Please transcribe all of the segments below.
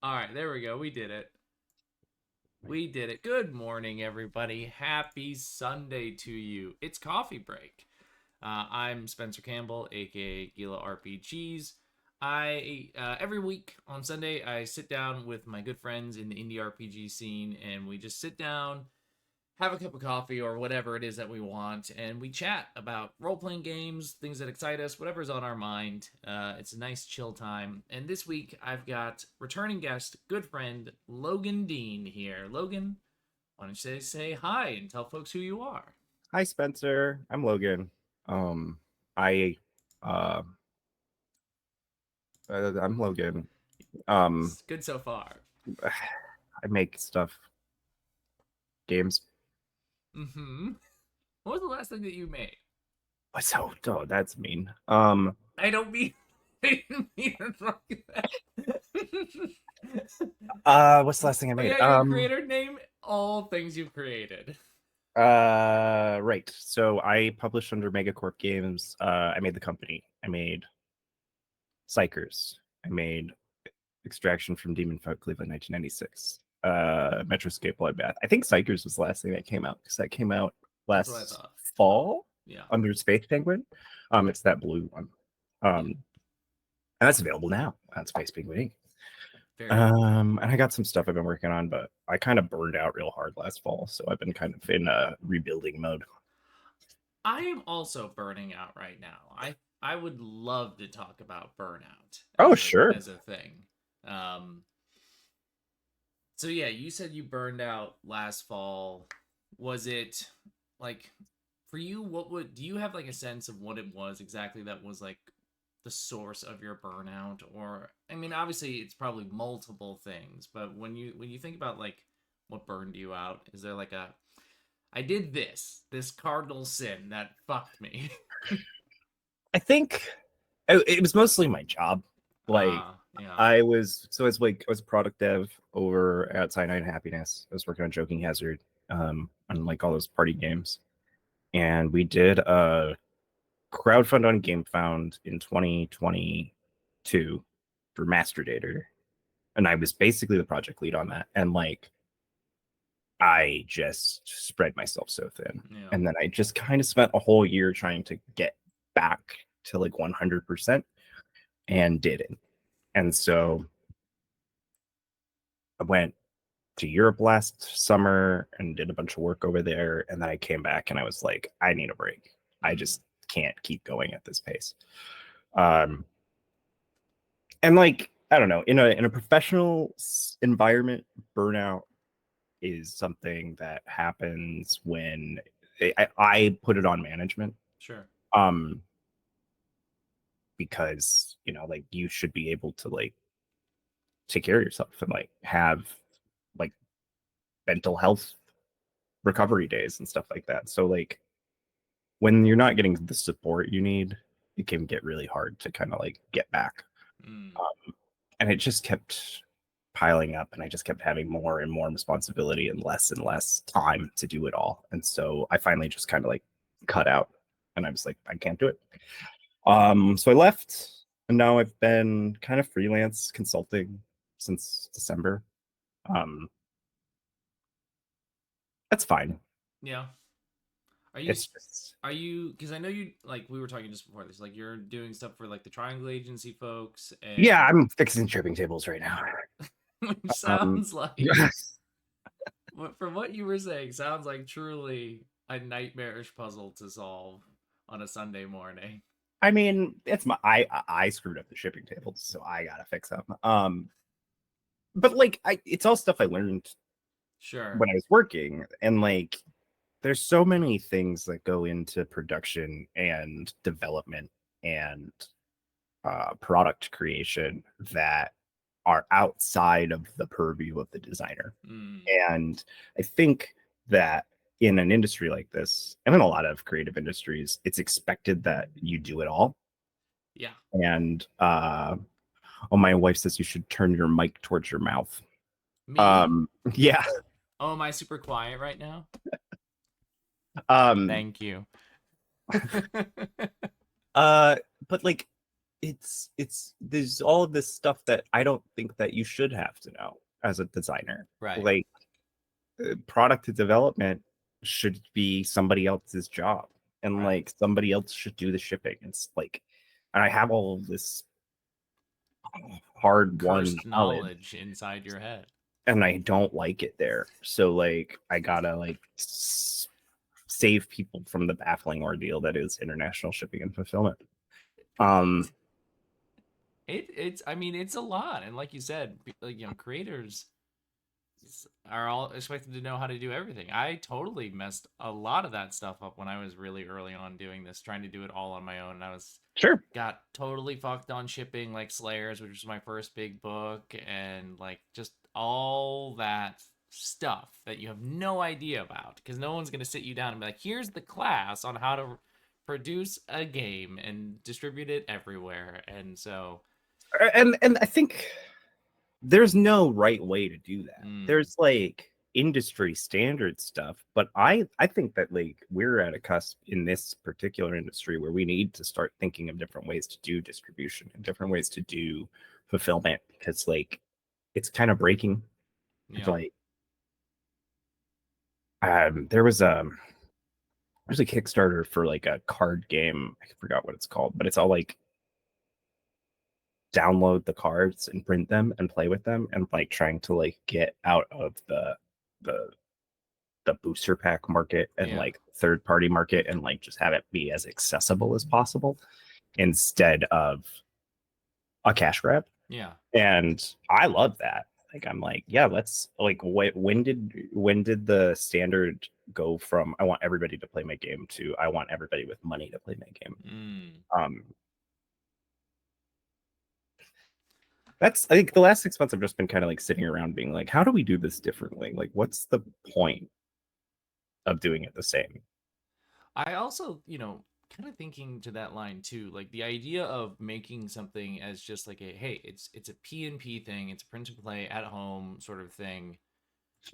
All right, there we go. We did it. We did it. Good morning, everybody. Happy Sunday to you. It's coffee break. I'm Spencer Campbell, aka Gila RPGs. I every week on Sunday I sit down with my good friends in the indie RPG scene, and we just sit down, have a cup of coffee or whatever it is that we want, and we chat about role playing games, things that excite us, whatever's on our mind. It's a nice chill time. And this week, I've got returning guest, good friend Logan Dean here. Logan, why don't you say hi and tell folks who you are? Hi, Spencer. I'm Logan. Um, I, uh, I'm Logan. Um, It's good so far. I make stuff, games. Mm-hmm. What was the last thing that you made? Oh, that's mean. I don't mean. I didn't mean it like that. What's the last thing I Oh made? yeah, you're a creator. Name all things you've created. Right. So I published under Megacorp Games. I made the company. I made Psychers. I made Extraction from Demon Folk, Cleveland, 1996. Metroscape Bloodbath. I think Psychers was the last thing that came out because that came out That's what I last thought. fall Yeah. under Space Penguin. It's that blue one. Yeah. And that's available now on Space Penguin Inc. Very cool. And I got some stuff I've been working on, but I kind of burned out real hard last fall, so I've been kind of in a rebuilding mode. I am also burning out right now. I would love to talk about burnout Oh, sure. as a thing. Um so yeah, you said you burned out last fall. Was it like for you what would do you have like a sense of what it was exactly that was like the source of your burnout? Or I mean obviously it's probably multiple things, but when you think about like what burned you out, is there like a I did this cardinal sin that fucked me? I think it was mostly my job. Like Yeah. I was product dev over at Cyanide and Happiness. I was working on Joking Hazard, on like all those party games. And we did a crowdfund on GameFound in 2022 for Master Dater. And I was basically the project lead on that. And like I just spread myself so thin. Yeah. And then I just kind of spent a whole year trying to get back to like 100% and didn't. And so I went to Europe last summer and did a bunch of work over there. And then I came back and I was like, I need a break. I Mm. just can't keep going at this pace. Um, and like, I don't know, in a professional environment, burnout is something that happens when I put it on management. Sure. Um, because like you should be able to like take care of yourself and like have like mental health recovery days and stuff like that. So like when you're not getting the support you need, it can get really hard to kind of like get back. Mm. And it just kept piling up, and I just kept having more and more responsibility and less time to do it all. And so I finally just kind of like cut out, and I was like, I can't do it. So I left, and now I've been kind of freelance consulting since December. Um, that's fine. Yeah. Are you It's just are you because I know you like we were talking just before this, like you're doing stuff for like the Triangle Agency folks, yeah, and I'm fixing tripping tables right now. which Um, sounds like from what you were saying, sounds like truly a nightmarish puzzle to solve on a Sunday morning. I mean, it's I screwed up the shipping tables, so I gotta fix them. But like it's all stuff I learned Sure. when I was working, and like there's so many things that go into production and development and product creation that are outside of the purview of the designer. Mm. And I think that in an industry like this, and in a lot of creative industries, it's expected that you do it all. Yeah. And oh, my wife says you should turn your mic towards your mouth. Me? Yeah. Oh, am I super quiet right now? Um, Thank you. uh, but like it's there's all of this stuff that I don't think that you should have to know as a designer. Right. Like product development should be somebody else's job, and Right. like somebody else should do the shipping. It's like, and I have all of this hard won Cursed knowledge, knowledge inside your head. and I don't like it there. So like I gotta like save people from the baffling ordeal that is international shipping and fulfillment. Um, It's I mean it's a lot, and like you said, like creators are all expected to know how to do everything. I totally messed a lot of that stuff up when I was really early on doing this, trying to do it all on my own. And I was sure. got totally fucked on shipping like Slayers, which was my first big book, and like just all that stuff that you have no idea about because no one's gonna sit you down and be like, here's the class on how to produce a game and distribute it everywhere. And so And I think there's no right way to do that. mm, There's like industry standard stuff, but I think that like we're at a cusp in this particular industry where we need to start thinking of different ways to do distribution and different ways to do fulfillment, because like it's kind of breaking. It's yeah, like there's a Kickstarter for like a card game. I forgot what it's called, but it's all like download the cards and print them and play with them, and like trying to like get out of the the booster pack market and yeah, like third party market, and like just have it be as accessible as possible instead of a cash grab. yeah. And I love that. Like I'm like, yeah, let's like when did the standard go from I want everybody to play my game to I want everybody with money to play my game? Mm. Um that's I think the last 6 months I've just been kind of like sitting around being like, how do we do this differently? Like what's the point of doing it the same? I also, kind of thinking to that line too, like the idea of making something as just like a hey, it's a P and P thing, it's a print and play at home sort of thing.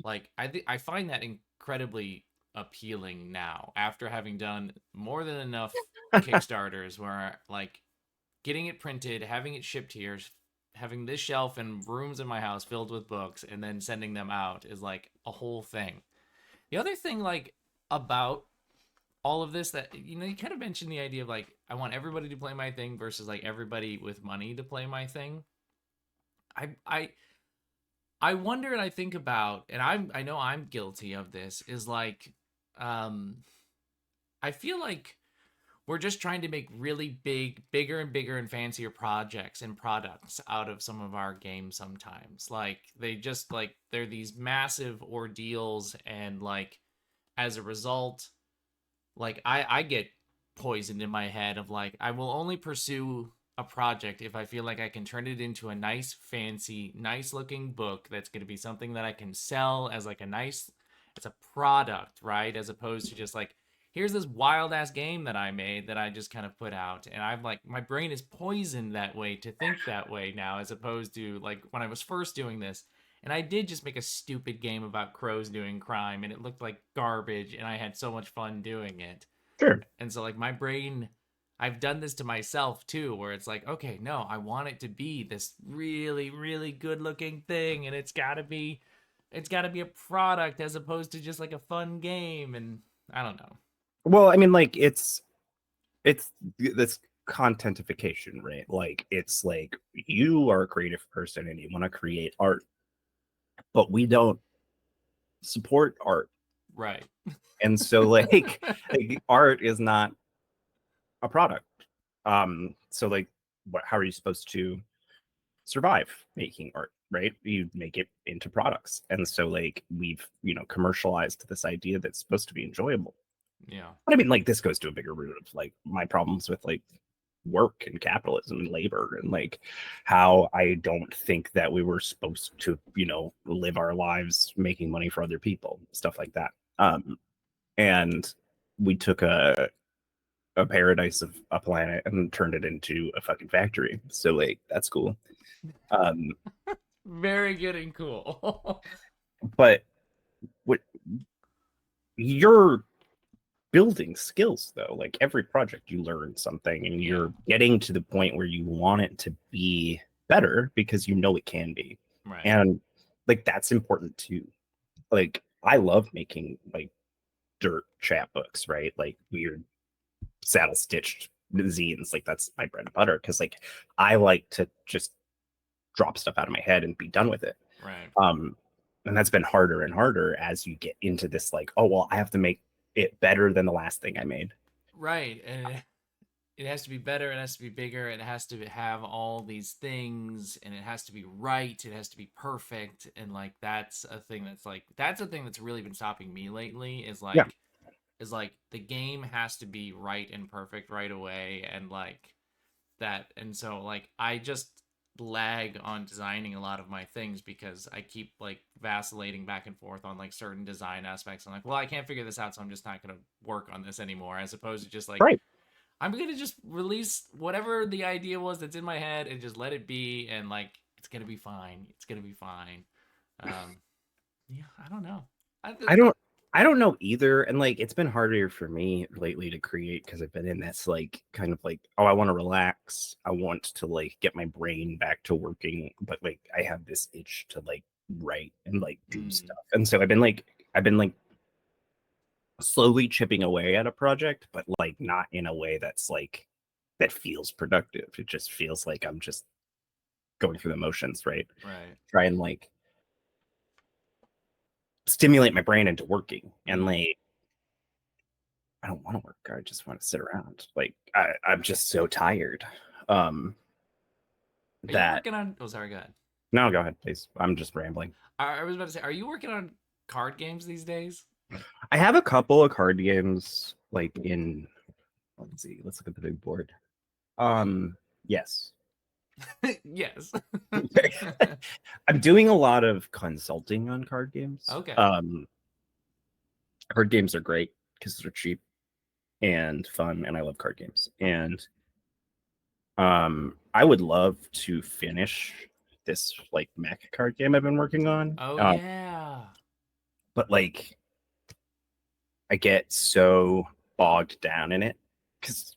Like I find that incredibly appealing now after having done more than enough Kickstarters where like getting it printed, having it shipped here, having this shelf and rooms in my house filled with books and then sending them out is like a whole thing. The other thing like about all of this that you kind of mentioned the idea of like I want everybody to play my thing versus like everybody with money to play my thing. I wonder and I think about and I know I'm guilty of this is like um I feel like we're just trying to make really bigger and bigger and fancier projects and products out of some of our games sometimes. Like they just like they're these massive ordeals and like as a result like I get poisoned in my head of like I will only pursue a project if I feel like I can turn it into a nice fancy nice looking book that's going to be something that I can sell as like a nice it's a product, right? As opposed to just like here's this wild ass game that I made that I just kind of put out and I'm like my brain is poisoned that way to think that way now as opposed to like when I was first doing this and I did just make a stupid game about crows doing crime and it looked like garbage and I had so much fun doing it. Sure. And so like my brain I've done this to myself too where it's like okay, no, I want it to be this really really good looking thing and it's got to be a product as opposed to just like a fun game and I don't know. Well, I mean, like it's this contentification, right? Like it's like you are a creative person and you want to create art, but we don't support art. Right. And so like art is not a product. So like how are you supposed to survive making art, right? You make it into products. And so like we've, commercialized this idea that's supposed to be enjoyable. Yeah. But I mean, like this goes to a bigger root of like my problems with like work and capitalism and labor and like how I don't think that we were supposed to, live our lives making money for other people, stuff like that. And we took a paradise of a planet and turned it into a fucking factory. So like that's cool. Um, Very good and cool. but what you're building skills though. Like every project you learn something and Yeah. you're getting to the point where you want it to be better because you know it can be. Right. And like that's important too. Like I love making like dirt chapbooks, right? Like weird saddle stitched zines. Like that's my bread and butter because like I like to just drop stuff out of my head and be done with it. Right. Um, and that's been harder and harder as you get into this, like, oh, well, I have to make it better than the last thing I made. Right. And it has to be better, it has to be bigger, it has to have all these things, and it has to be right, it has to be perfect. And like that's a thing that's really been stopping me lately Yeah, is like the game has to be right and perfect right away, and like that. And so like I just lag on designing a lot of my things because I keep like vacillating back and forth on like certain design aspects. I'm like, well, I can't figure this out, so I'm just not going to work on this anymore, as opposed to just like right. I'm gonna just release whatever the idea was that's in my head and just let it be, and like it's gonna be fine. It's gonna be fine. Um, yeah, I don't know. I th- I don't I don't know either. And like it's been harder for me lately to create because I've been in this like kind of like, oh, I want to relax. I want to like get my brain back to working, but like I have this itch to like write and like do mm, stuff. And so I've been like slowly chipping away at a project, but like not in a way that's like that feels productive. It just feels like I'm just going through the motions, right? right. Try and like stimulate my brain into working. And Mm. like I don't want to work. I just want to sit around. Like I'm just so tired. Um Are you that working on? Oh, sorry. Go ahead. no, go ahead, please. I'm just rambling. I was about to say, are you working on card games these days? I have a couple of card games like in let's see, let's look at the big board. Yes. Yes. I'm doing a lot of consulting on card games. Okay. Card games are great because they're cheap and fun, and I love card games. And I would love to finish this like mech card game I've been working on. Oh yeah. But like I get so bogged down in it because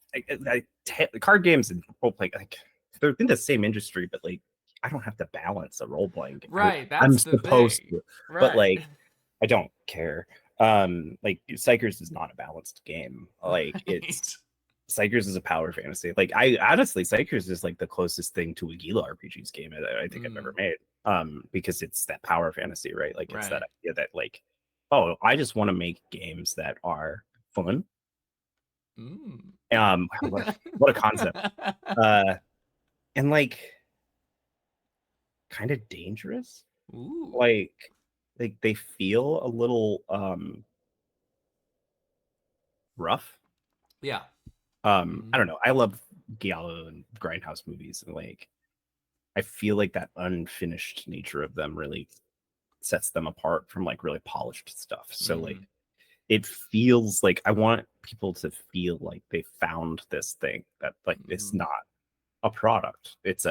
card games and role playing like they're in the same industry, but like I don't have to balance a role playing game. Right. I'm That's the supposed thing. to, but Right. like I don't care. Like Psychers is not a balanced game. Like Right. it's Psychers is a power fantasy. Like I honestly, Psychers is like the closest thing to a Gila RPG's game I think I've ever Mm, made. Because it's that power fantasy, right? Like it's that right. idea that like, oh, I just want to make games that are fun. Mm. What a concept. Uh, and like kind of dangerous. Ooh. Like they feel a little rough. Yeah. I Mhm. don't know. I love Gila and Grindhouse movies, and like I feel like that unfinished nature of them really sets them apart from like really polished stuff. So like Mhm. it feels like I want people to feel like they found this thing that like it's Mhm. not a product. It's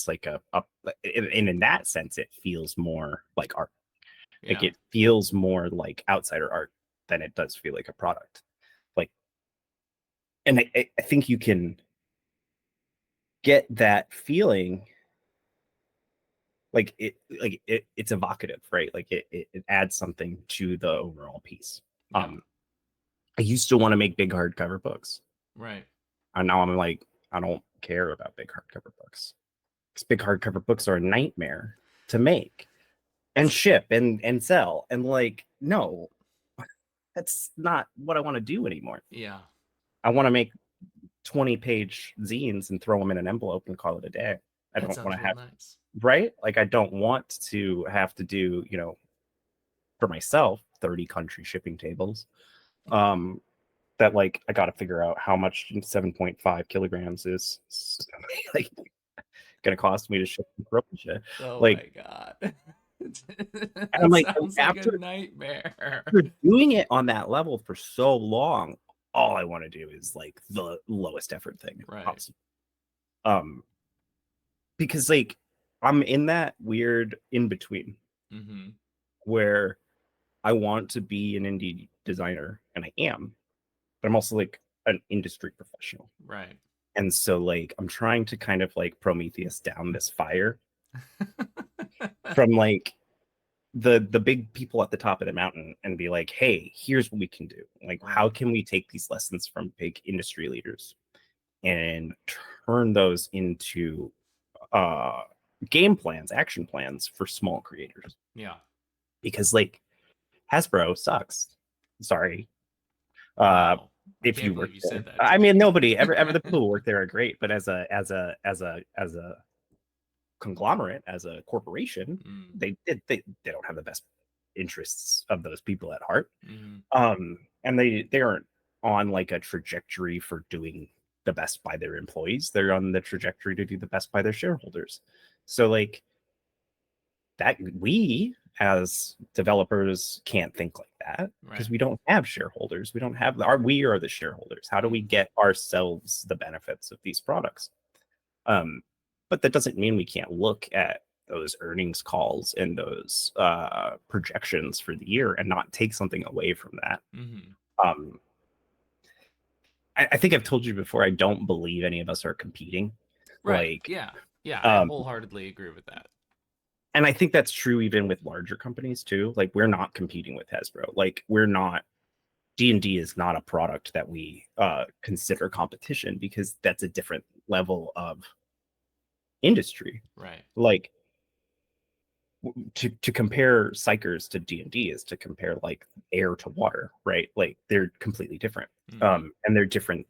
like a and in that sense it feels more like art. Like Yeah. it feels more like outsider art than it does feel like a product. Like and I think you can get that feeling it's evocative, right? Like it adds something to the overall piece. Yeah. I used to want to make big hardcover books, Right. and now I'm like, I don't care about big hardcover books because big hardcover books are a nightmare to make and ship and sell, and like, no, that's not what I want to do anymore. Yeah. I want to make 20-page zines and throw them in an envelope and call it a day. I That don't want sounds to real have nice. right, like I don't want to have to do for myself 30 country shipping tables. Um, that like I got to figure out how much 7.5 kilograms is like gonna cost me to ship from Croatia. Oh Like, my god. and I'm That like, sounds like a after nightmare. doing it on that level for so long, all I want to do is like the lowest effort thing Right. possible. Um, because like I'm in that weird in between Mhm. where I want to be an indie designer, and I am, but I'm also like an industry professional. Right. And so like I'm trying to kind of like Prometheus down this fire from like the big people at the top of the mountain and be like, hey, here's what we can do. Like, how Right. can we take these lessons from big industry leaders and turn those into uh game plans, action plans for small creators? Yeah. Because like Hasbro sucks. Sorry. Uh Wow. I if can't you work believe you there. said that to I mean me. nobody ever the people who work there are great, but as a conglomerate, as a corporation, Mm. they don't have the best interests of those people at heart. Mm. And they aren't on like a trajectory for doing the best by their employees. They're on the trajectory to do the best by their shareholders. So like that we as developers can't think like that because Right. we don't have shareholders. We don't have our we are the shareholders. How do we Mm. get ourselves the benefits of these products? Um, but that doesn't mean we can't look at those earnings calls and those projections for the year and not take something away from that. Mm. Um, I think I've told you before, I don't believe any of us are competing. Right. Like, Yeah. Yeah. I um, wholeheartedly agree with that. and I think that's true even with larger companies too. Like, we're not competing with Hasbro. Like, we're not. D&D is not a product that we consider competition because that's a different level of industry. Right. Like, to compare psychers to D&D is to compare like air to water, right? Like they're completely different. Mm. And they're different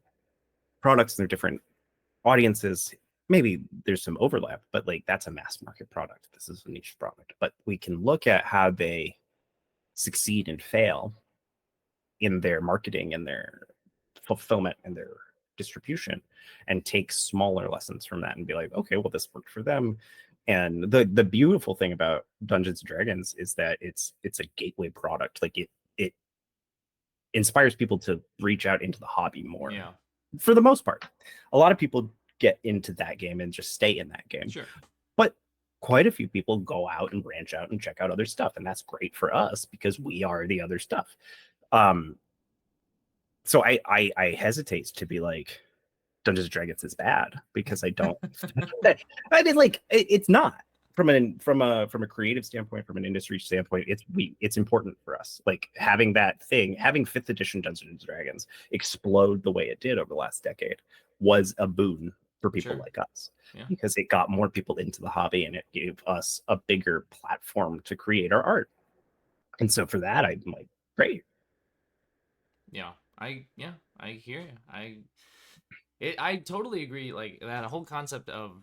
products, they're different audiences. Maybe there's some overlap, but like that's a mass market product. This is a niche product. But we can look at how they succeed and fail in their marketing and their fulfillment and their distribution and take smaller lessons from that and be like, okay, well, this worked for them. And the beautiful thing about Dungeons and Dragons is that it's a gateway product. Like it inspires people to reach out into the hobby more Yeah. for the most part. A lot of people get into that game and just stay in that game, Sure. but quite a few people go out and branch out and check out other stuff, and that's great for us because we are the other stuff. um so I hesitate to be like Dungeons and Dragons is bad because I don't. I mean, like it's not from a creative standpoint, from an industry standpoint. It's important for us. Like having that thing, having fifth edition Dungeons and Dragons explode the way it did over the last decade was a boon for people Sure. like us Yeah. because it got more people into the hobby and it gave us a bigger platform to create our art. And so for that, I'm like, great. Yeah. I hear you. I totally agree. Like that whole concept of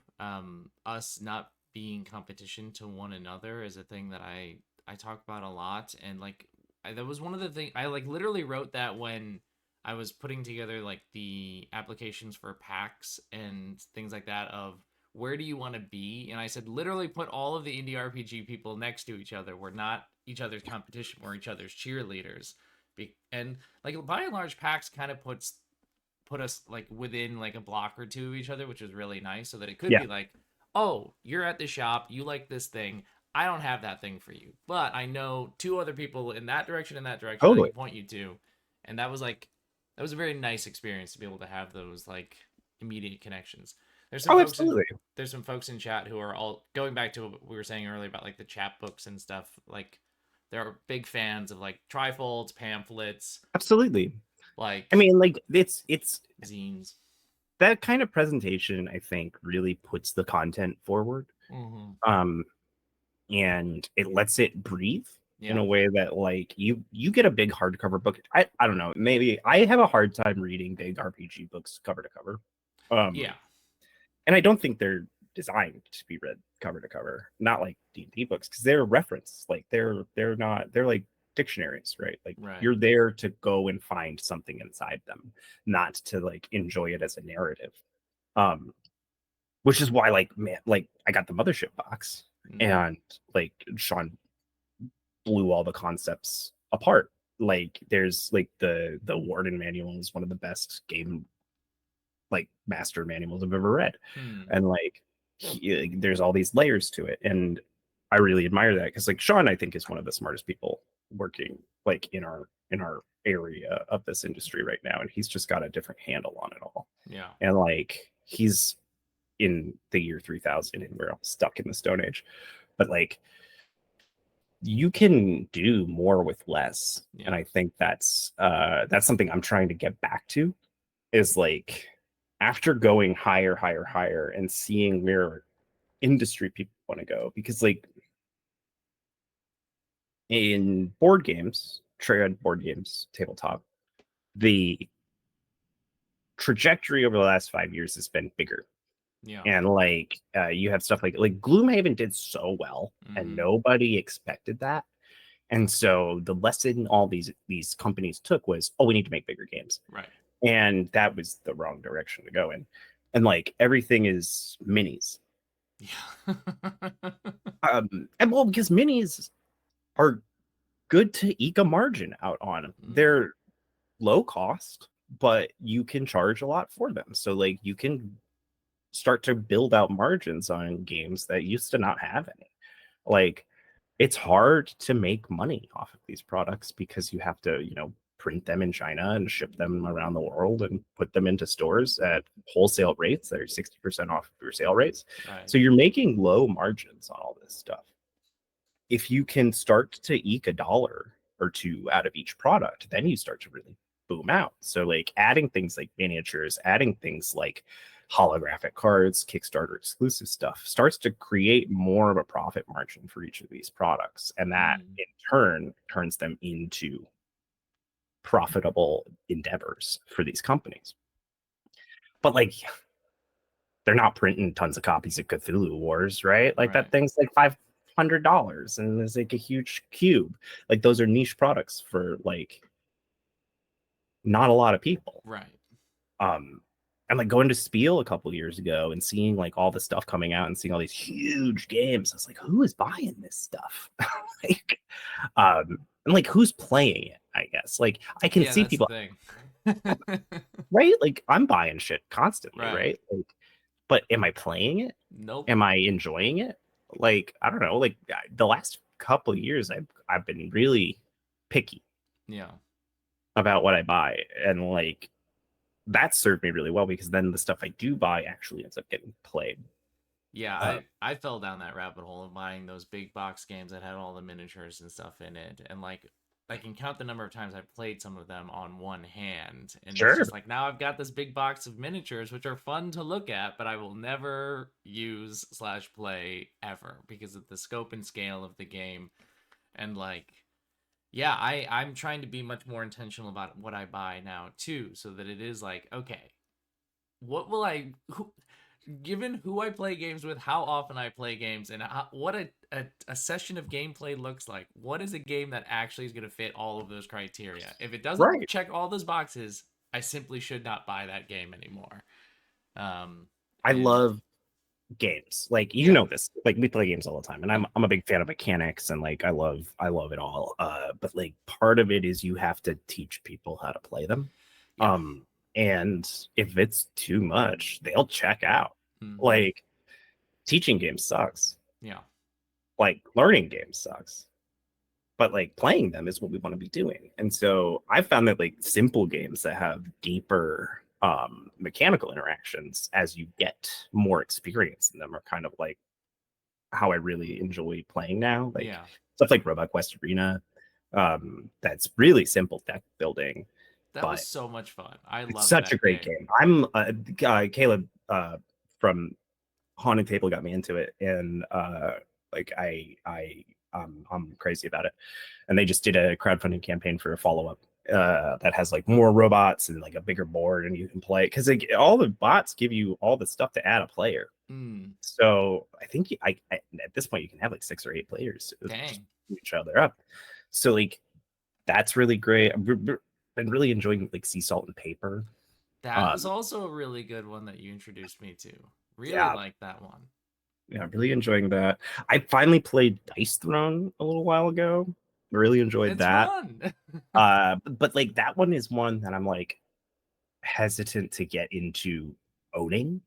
us not being competition to one another is a thing that I talk about a lot. And like that was one of the things I like literally wrote that when I was putting together like the applications for packs and things like that of where do you want to be? And I said literally put all of the indie RPG people next to each other. We're not each other's competition. We're each other's cheerleaders. And like by and large, PAX kind of put us like within like a block or two of each other, which was really nice, so that it could Yeah, be like, oh, you're at the shop, you like this thing. I don't have that thing for you, but I know two other people in that direction and that direction that I totally. can point you to, and that was a very nice experience to be able to have those like immediate connections. There's some Oh, folks in absolutely. there's some folks in chat who are all going back to what we were saying earlier about like the chapbooks and stuff. Like they're big fans of like trifolds, pamphlets, Absolutely. I like mean, like it's zines. that kind of presentation, I think, really puts the content forward. Mm-hmm. Um, and it lets it breathe in Yeah. a way that like you get a big hardcover book. I don't know, maybe I have a hard time reading big RPG books cover to cover. Yeah. And I don't think they're designed to be read cover to cover, not like D&D books, because they're reference. Like they're not they're like dictionaries, right? Like Right. you're there to go and find something inside them, not to like enjoy it as a narrative. Um, which is why like man, like I got the mothership box Mm. and like Sean blew all the concepts apart. Like there's like the Warden manual is one of the best game like master manuals I've ever read. Hmm. And like there's all these layers to it. And I really admire that because like Sean, I think is one of the smartest people working like in our area of this industry right now, and he's just got a different handle on it all. Yeah. And like he's in the year 3000, and we're all stuck in the Stone Age. But like you can do more with less, and Yeah. I think that's something I'm trying to get back to. Is like after going higher, higher, higher, and seeing where industry people want to go, because like in board games, trade board games, tabletop, the trajectory over the last 5 years has been bigger. Yeah. And like you have stuff like Gloomhaven did so well, and Mm-hmm. nobody expected that. And so the lesson all these companies took was, oh, we need to make bigger games, Right. and that was the wrong direction to go in. And like everything is minis, Yeah. and well, because minis are good to eke a margin out on. Mm. They're low cost, but you can charge a lot for them. So like you can start to build out margins on games that used to not have any. Like it's hard to make money off of these products because you have to, print them in China and ship them around the world and put them into stores at wholesale rates that are 60% off of your sale rates. Right. So you're making low margins on all this stuff. If you can start to eke a dollar or two out of each product, then you start to really boom out. So like adding things like miniatures, adding things like holographic cards, Kickstarter exclusive stuff starts to create more of a profit margin for each of these products. And that Mm. in turn turns them into profitable endeavors for these companies. But like they're not printing tons of copies of Cthulhu Wars, right? Like that Right. thing's like $500 and there's like a huge cube. Like those are niche products for like not a lot of people. Right. Um, and like going to Spiel a couple years ago and seeing like all the stuff coming out and seeing all these huge games, I was like, who is buying this stuff? like, and like who's playing it? I guess like I can Yeah, see that's the people, thing. right? Like I'm buying shit constantly, Right. right? Like, but am I playing it? Nope. Am I enjoying it? Like I don't know. Like the last couple of years, I've been really picky Yeah. about what I buy, and like that served me really well because then the stuff I do buy actually ends up getting played. Yeah, Uh, I fell down that rabbit hole of buying those big box games that had all the miniatures and stuff in it, and like I can count the number of times I've played some of them on one hand, and it's sure, just like now I've got this big box of miniatures which are fun to look at, but I will never use slash play ever because of the scope and scale of the game, and like yeah, I'm trying to be much more intentional about what I buy now too, so that it is like okay, what will given who I play games with, how often I play games, and what a session of gameplay looks like, what is a game that actually is going to fit all of those criteria? If it doesn't right. check all those boxes, I simply should not buy that game anymore. Um, I and love games. Like you yeah, know this. Like we play games all the time, and oh, I'm a big fan of mechanics and like I love it all. But like part of it is you have to teach people how to play them. yeah, Um, and if it's too much, they'll check out. mm-hmm, Like teaching games sucks. yeah, Like learning games sucks. But like playing them is what we want to be doing. And so I found that like simple games that have deeper mechanical interactions as you get more experience in them are kind of like how I really enjoy playing now. Like yeah. stuff like Robot Quest Arena, that's really simple deck building, That was but so much fun. I it's loved such a that great game. game. I'm Caleb from Haunted Table got me into it, and like I'm crazy about it. And they just did a crowdfunding campaign for a follow up that has like more robots and like a bigger board, and you can play it because like, all the bots give you all the stuff to add a player. Mm, So I think at this point you can have like 6 or 8 players just dang, each other up. So like that's really great. Been really enjoying like Sea Salt and Paper. that was Um, also a really good one that you introduced me to. Really yeah, liked that one. yeah, really enjoying that. I finally played Dice Throne a little while ago. Really enjoyed It's that. fun. But like that one is one that I'm like hesitant to get into owning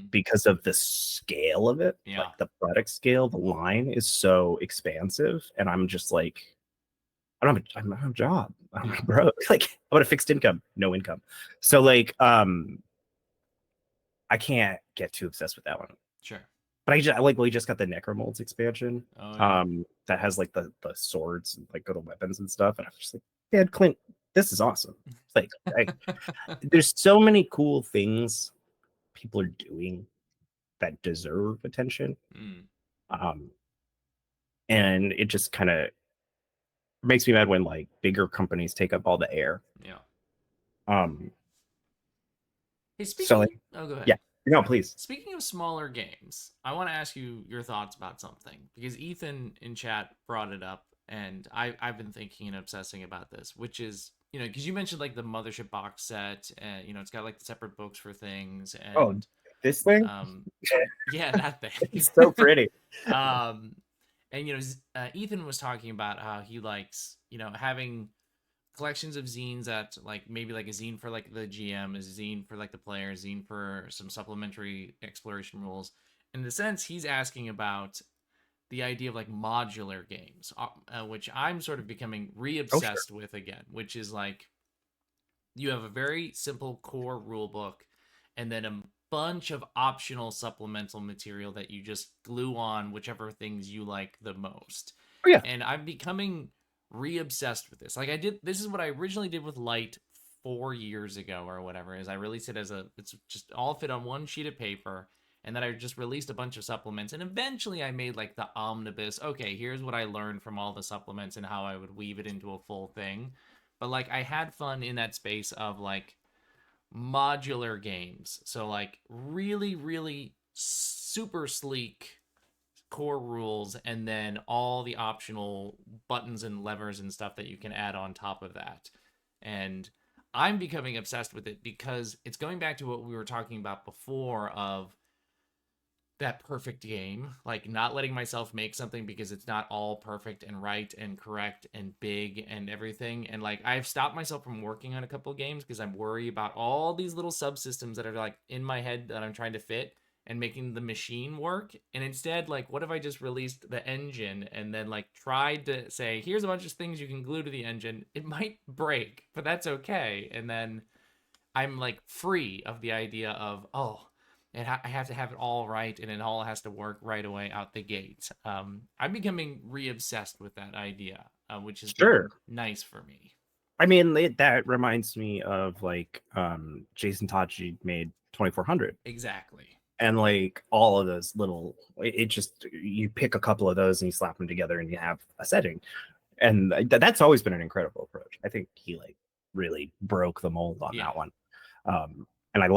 because of the scale of it, Yeah. like the product scale, the line is so expansive, and I'm just like, I don't have a job. I'm Yeah. broke. Like, I'm on a fixed income, no income. So like, I can't get too obsessed with that one. Sure. But I just like we just got the Necromolds expansion, Oh yeah. that has like the swords and like the weapons and stuff, and I'm just like, yeah, Clint, this is awesome. Like, I, there's so many cool things people are doing that deserve attention, Mm. um, and it just kind of makes me mad when like bigger companies take up all the air. Yeah. Um, Hey, so speaking. like, Oh, go ahead. yeah, no, please. Speaking of smaller games, I want to ask you your thoughts about something because Ethan in chat brought it up, and I've been thinking and obsessing about this, which is because you mentioned like the Mothership box set, and it's got like the separate books for things, Oh, and this thing, um, yeah, that thing. it's so pretty. um, and Ethan was talking about how he likes having collections of zines that like maybe like a zine for like the GM, a zine for like the player, a zine for some supplementary exploration rules. In the sense, he's asking about the idea of like modular games, which I'm sort of becoming Oh, sure. re-obsessed with again, which is like you have a very simple core rule book and then a bunch of optional supplemental material that you just glue on whichever things you like the most. Oh, yeah. And I'm becoming re-obsessed with this. Like this is what I originally did with Light 4 years ago or whatever, is I released it as it's just all fit on one sheet of paper. And then I just released a bunch of supplements. And eventually I made like the omnibus. Okay, here's what I learned from all the supplements and how I would weave it into a full thing. But like I had fun in that space of like modular games. So like really, really super sleek core rules and then all the optional buttons and levers and stuff that you can add on top of that. And I'm becoming obsessed with it because it's going back to what we were talking about before of that perfect game, like not letting myself make something because it's not all perfect and right and correct and big and everything. And like I've stopped myself from working on a couple of games because I'm worried about all these little subsystems that are like in my head that I'm trying to fit and making the machine work. And instead, like, what if I just released the engine and then like tried to say, here's a bunch of things you can glue to the engine? It might break, but that's okay. And then I'm like free of the idea of I have to have it all right and it all has to work right away out the gate. I'm becoming re-obsessed with that idea, which has Sure. been nice for me. I mean, that reminds me of like Jason Tachi made 2400, Exactly. and like all of those little, it just, you pick a couple of those and you slap them together and you have a setting, and that's always been an incredible approach. I think he like really broke the mold on Yeah. that one. And I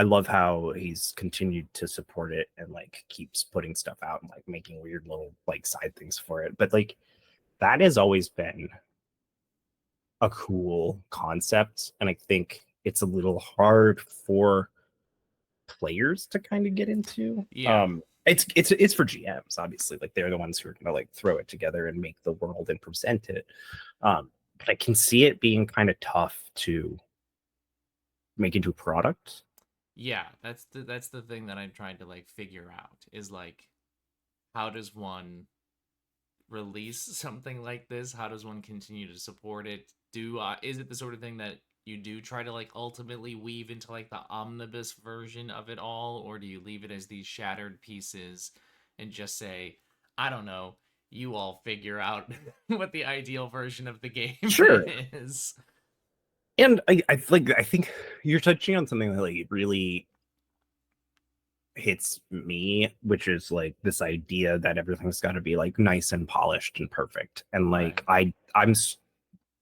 love how he's continued to support it and like keeps putting stuff out and like making weird little like side things for it. But like that has always been a cool concept, and I think it's a little hard for players to kind of get into. Yeah. It's for GMs, obviously, like they're the ones who are gonna like throw it together and make the world and present it. But I can see it being kind of tough to make into a product. Yeah. That's the thing that I'm trying to like figure out is like how does one release something like this? How does one continue to support it? Is it the sort of thing that you do try to like ultimately weave into like the omnibus version of it all, or do you leave it as these shattered pieces and just say, I don't know, you all figure out what the ideal version of the game Sure. is? And I think you're touching on something that like really hits me, which is like this idea that everything's got to be like nice and polished and perfect. And like Right.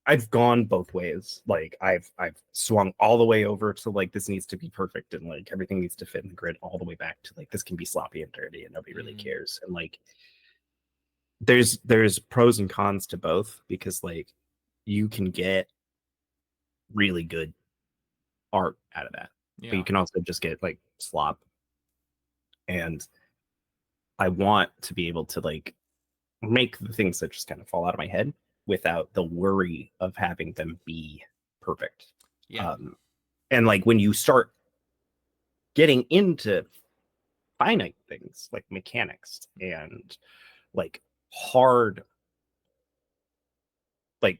I've gone both ways. Like I've swung all the way over to like this needs to be perfect and like everything needs to fit in the grid, all the way back to like this can be sloppy and dirty and nobody really Mm, cares. And like there's pros and cons to both, because like you can get really good art out of that, but you yeah. can also just get like slop. And I want to be able to like make the things that just kind of fall out of my head without the worry of having them be perfect. Yeah. Um, and like when you start getting into finite things like mechanics and like hard, like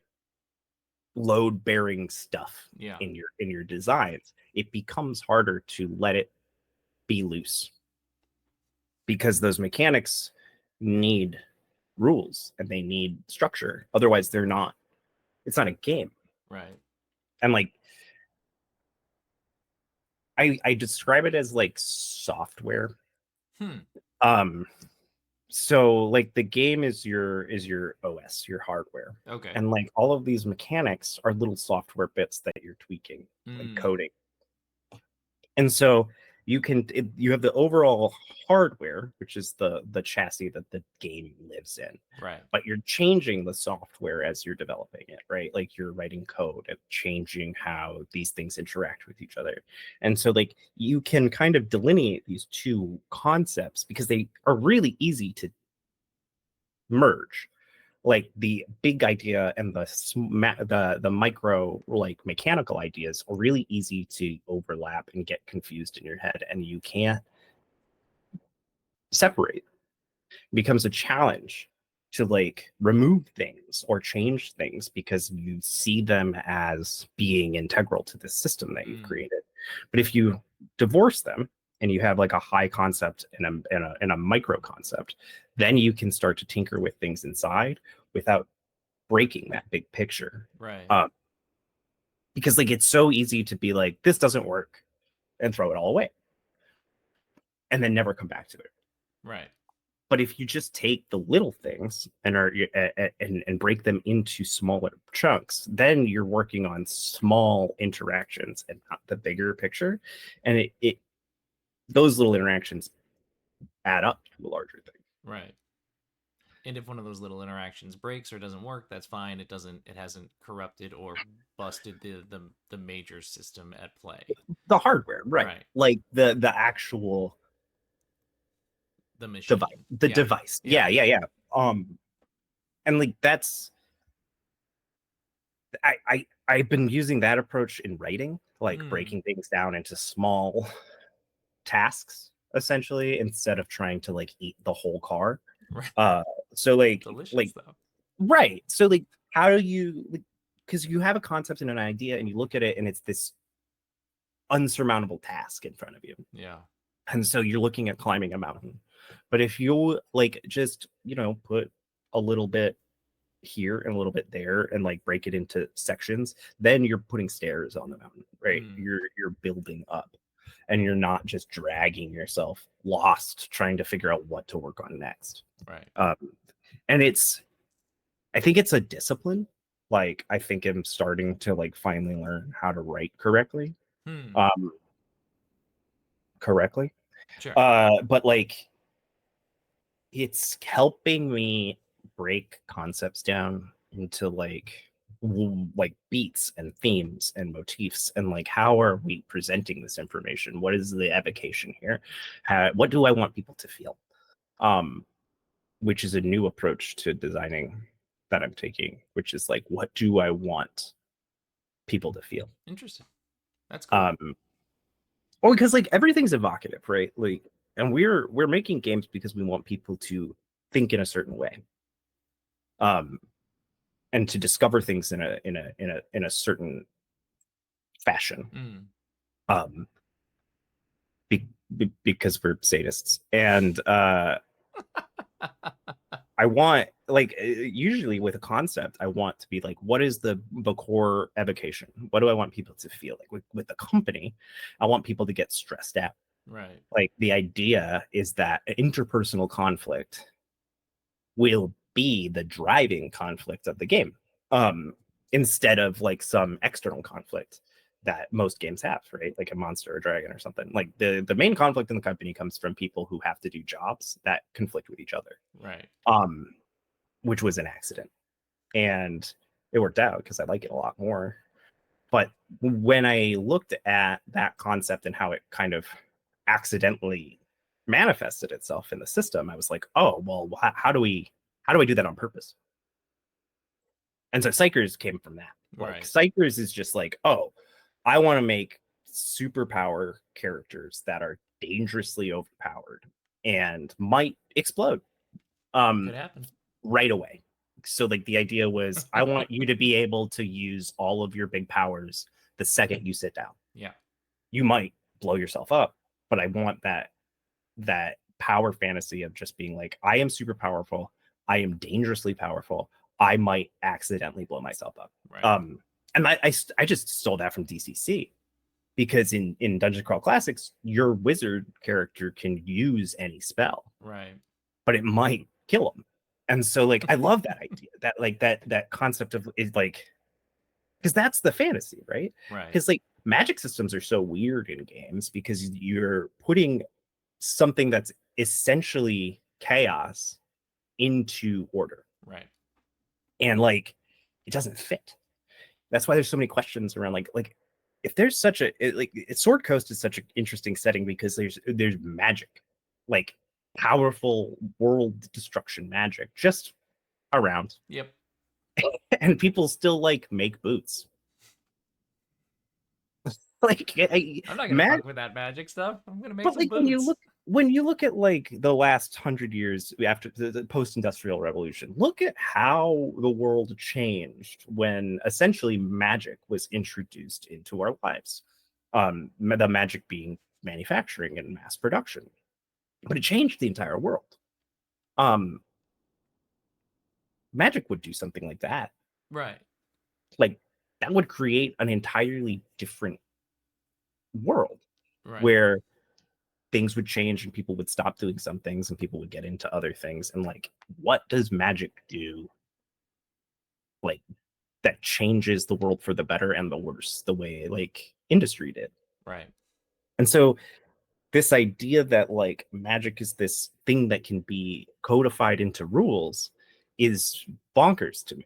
load bearing stuff Yeah. in your designs, it becomes harder to let it be loose because those mechanics need rules and they need structure. Otherwise, they're not. It's not a game. Right. And like I describe it as like software. Hmm. Um, so like the game is your OS, your hardware, Okay. and like all of these mechanics are little software bits that you're tweaking and Mm. coding. And so you have the overall hardware, which is the chassis that the game lives in, Right. but you're changing the software as you're developing it, right? Like you're writing code and changing how these things interact with each other. And so like you can kind of delineate these two concepts because they are really easy to merge. Like the big idea and the micro like mechanical ideas are really easy to overlap and get confused in your head, and you can't separate. It becomes a challenge to like remove things or change things because you see them as being integral to the system that you've Mm. created. But if you divorce them and you have like a high concept and a micro concept, then you can start to tinker with things inside without breaking that big picture. Right. Um, because like it's so easy to be like, this doesn't work and throw it all away and then never come back to it. Right. But if you just take the little things and break them into smaller chunks, then you're working on small interactions and not the bigger picture. And it those little interactions add up to a larger thing. Right. And if one of those little interactions breaks or doesn't work, that's fine. It hasn't corrupted or busted the major system at play. The hardware, right? Right. Like the actual The device, machine. the Yeah. device. Yeah. Yeah. And like that's I've been using that approach in writing, like Mm. breaking things down into small tasks essentially instead of trying to like eat the whole car. Right. Uh so Delicious like though. right. So like how do you like because you have a concept and an idea and you look at it and it's this unsurmountable task in front of you. Yeah. And so you're looking at climbing a mountain. But if you like just, put a little bit here and a little bit there and like break it into sections, then you're putting stairs on the mountain, right? Mm. You're building up and you're not just dragging yourself lost trying to figure out what to work on next. Right. Um, and I think it's a discipline. Like I think I'm starting to like finally learn how to write Hmm. um, correctly. Sure. But like it's helping me break concepts down into like beats and themes and motifs and like how are we presenting this information, what is the evocation here, what do I want people to feel, um which is a new approach to designing that I'm taking, which is like what do I want people to feel. Interesting. That's cool. um well because like everything's evocative, right? Like and we're making games because we want people to think in a certain way, um and to discover things in a certain fashion, Mm. um because we're sadists. And I want like usually with a concept I want to be like what is the core evocation, what do I want people to feel like with the company. I want people to get stressed out. Right. Like the idea is that interpersonal conflict will be the driving conflict of the game, um instead of like some external conflict that most games have, right? Like a monster or dragon or something. Like the main conflict in the company comes from people who have to do jobs that conflict with each other, Right. um which was an accident, and it worked out because I like it a lot more. But when I looked at that concept and how it kind of accidentally manifested itself in the system, I was like, oh well, how do I do that on purpose? And so Psychers came from that. Like Right. Psychers is just like, oh, I want to make superpower characters that are dangerously overpowered and might explode Could um happen. right away. So like the idea was I want you to be able to use all of your big powers the second you sit down. Yeah. You might blow yourself up, but I want that power fantasy of just being like, I am super powerful, I am dangerously powerful, I might accidentally blow myself up. Right. And I just stole that from DCC, because in Dungeon Crawl Classics, your wizard character can use any spell, Right. but it might kill them. And so like I love that idea, that like that concept of is like, because that's the fantasy, right? Right. Because like magic systems are so weird in games because you're putting something that's essentially chaos into order, Right. and like it doesn't fit. That's why there's so many questions around like if there's such a Sword Coast is such an interesting setting because there's magic, like powerful world destruction magic just around, Yep. and people still like make boots. Like I'm not gonna mag fuck with that magic stuff. I'm gonna make But some like when boots. you look at like the last 100 years after the post-industrial revolution, look at how the world changed when essentially magic was introduced into our lives. The magic being manufacturing and mass production, but it changed the entire world. Um, Magic would do something like that. Right. Like that would create an entirely different world Right. where things would change and people would stop doing some things and people would get into other things. And like, what does magic do, like, that changes the world for the better and the worse, the way like industry did? Right. And so this idea that like magic is this thing that can be codified into rules is bonkers to me.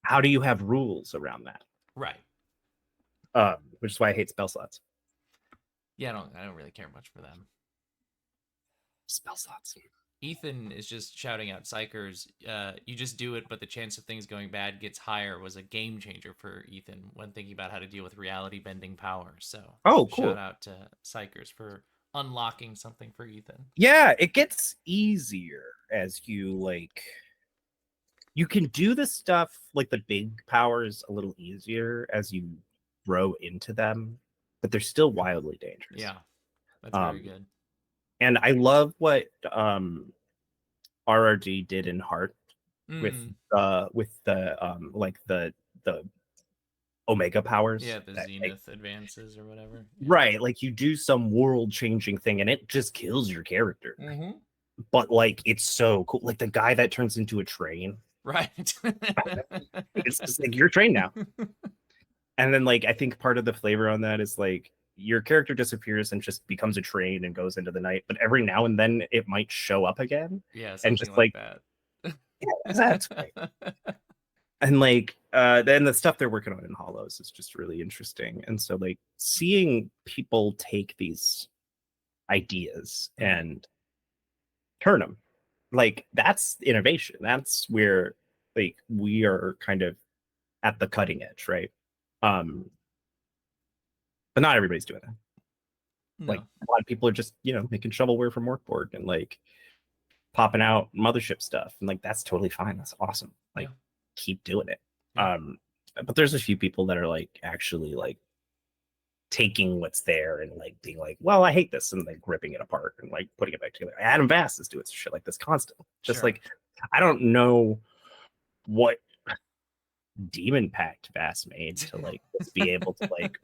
How do you have rules around that? Right. Which is why I hate spell slots. Yeah, I don't really care much for them. Spell slots. Ethan is just shouting out Psychers. You just do it, but the chance of things going bad gets higher was a game changer for Ethan when thinking about how to deal with reality bending power. So Oh, shout cool. out to Psychers for unlocking something for Ethan. Yeah, it gets easier as you can do the stuff like the big powers a little easier as you grow into them, but they're still wildly dangerous. Yeah, that's very Um, good. and I love what RRD did in Heart Mm, with the like the Omega powers yeah, the that like, Zenith advances or whatever. Yeah. right, like you do some world changing thing and it just kills your character. Mm-hmm. But like it's so cool. Like the guy that turns into a train, Right. it's just like you're a train now. And then like I think part of the flavor on that is like your character disappears and just becomes a train and goes into the night, but every now and then it might show up again, Yeah, and something just like like, that. yeah, that's great. And like then the stuff they're working on in Hollows is just really interesting. And so like seeing people take these ideas Mm-hmm. and turn them, like that's innovation. That's where like we are kind of at the cutting edge, right? But not everybody's doing that. Like No. a lot of people are just, making shovelware from Workboard and like popping out mothership stuff. And like that's totally fine. That's awesome. Yeah. Like keep doing it. Yeah. But there's a few people that are like actually like taking what's there and like being like, well, I hate this, and like ripping it apart and like putting it back together. Adam Bass is doing shit like this constantly. Just Sure. like I don't know what demon pact Bass made to like just be able to like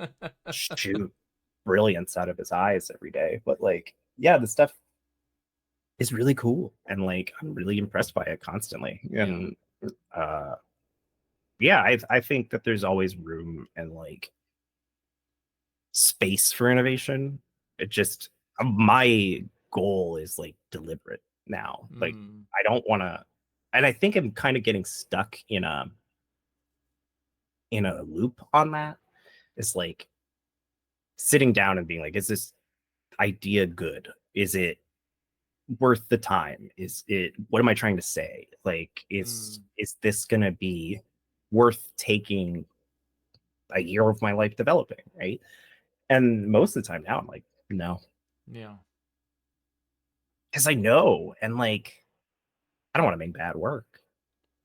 shoot brilliance out of his eyes every day. But like, yeah, the stuff is really cool, and like I'm really impressed by it constantly. Yeah. And uh yeah, I think that there's always room and like space for innovation. It just my goal is like deliberate now. Like Mm. I don't want to, and I think I'm kind of getting stuck in a loop on that. It's like sitting down and being like, is this idea good? Is it worth the time? Is it, what am I trying to say? Like, is Mm. is this gonna be worth taking a year of my life developing, right? And most of the time now I'm like, no, Yeah. because I know, and like I don't want to make bad work.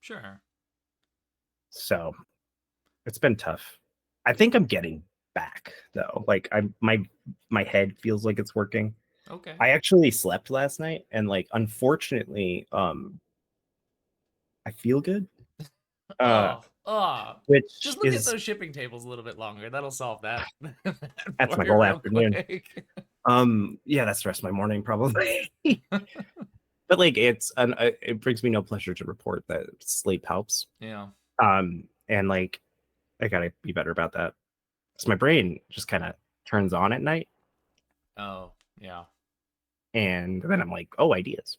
Sure. So it's been tough. I think I'm getting back though. Like I'm my head feels like it's working. Okay. I actually slept last night and like unfortunately I feel good. Uh Oh. which Just look at is those shipping tables a little bit longer. That'll solve that, that that's for my you whole real afternoon. quick. Yeah, that's the rest of my morning probably. But like it brings me no pleasure to report that sleep helps. Yeah. And like I gotta be better about that. So my brain just kind of turns on at night, Oh, yeah. and then I'm like, oh, ideas.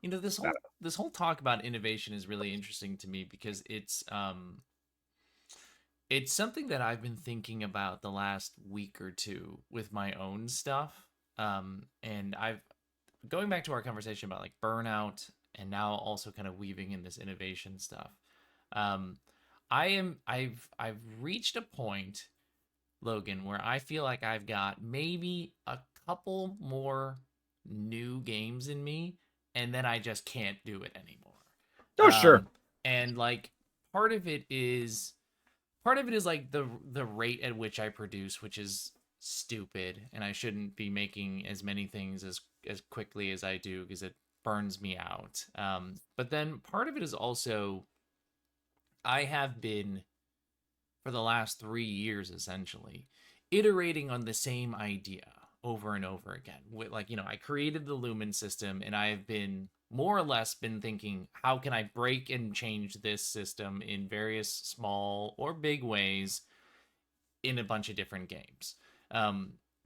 You know, this whole talk about innovation is really interesting to me because it's something that I've been thinking about the last week or two with my own stuff. And I've going back to our conversation about like burnout and now also kind of weaving in this innovation stuff. Um, I've reached a point, Logan, where I feel like I've got maybe a couple more new games in me, and then I just can't do it anymore. Oh, sure. Um, and like part of it is part of it is like the rate at which I produce, which is stupid, and I shouldn't be making as many things as quickly as I do because it burns me out. But then part of it is also I have been for the last 3 years essentially iterating on the same idea over and over again. With like I created the Lumen system, and I've been more or less been thinking, how can I break and change this system in various small or big ways in a bunch of different games.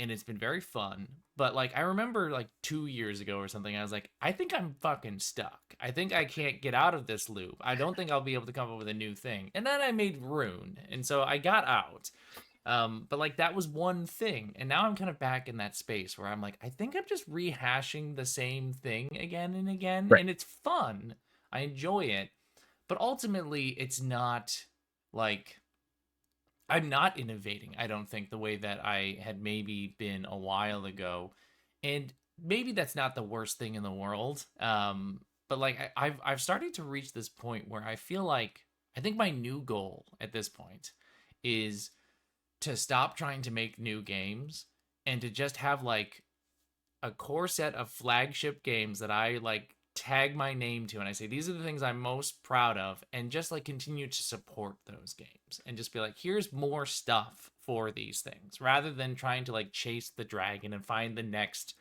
And it's been very fun. But like I remember like 2 years ago or something, I was like, I think I'm fucking stuck. I think I can't get out of this loop. I don't think I'll be able to come up with a new thing. And then I made Rune, and so I got out. But like that was one thing, and now I'm kind of back in that space where I'm like, I think I'm just rehashing the same thing again and again, Right. and it's fun. I enjoy it, but ultimately, it's not like I'm not innovating, I don't think, the way that I had maybe been a while ago. And maybe that's not the worst thing in the world. But like I've started to reach this point where I feel like I think my new goal at this point is to stop trying to make new games and to just have like a core set of flagship games that I like tag my name to, and I say these are the things I'm most proud of, and just like continue to support those games and just be like, here's more stuff for these things rather than trying to like chase the dragon and find the next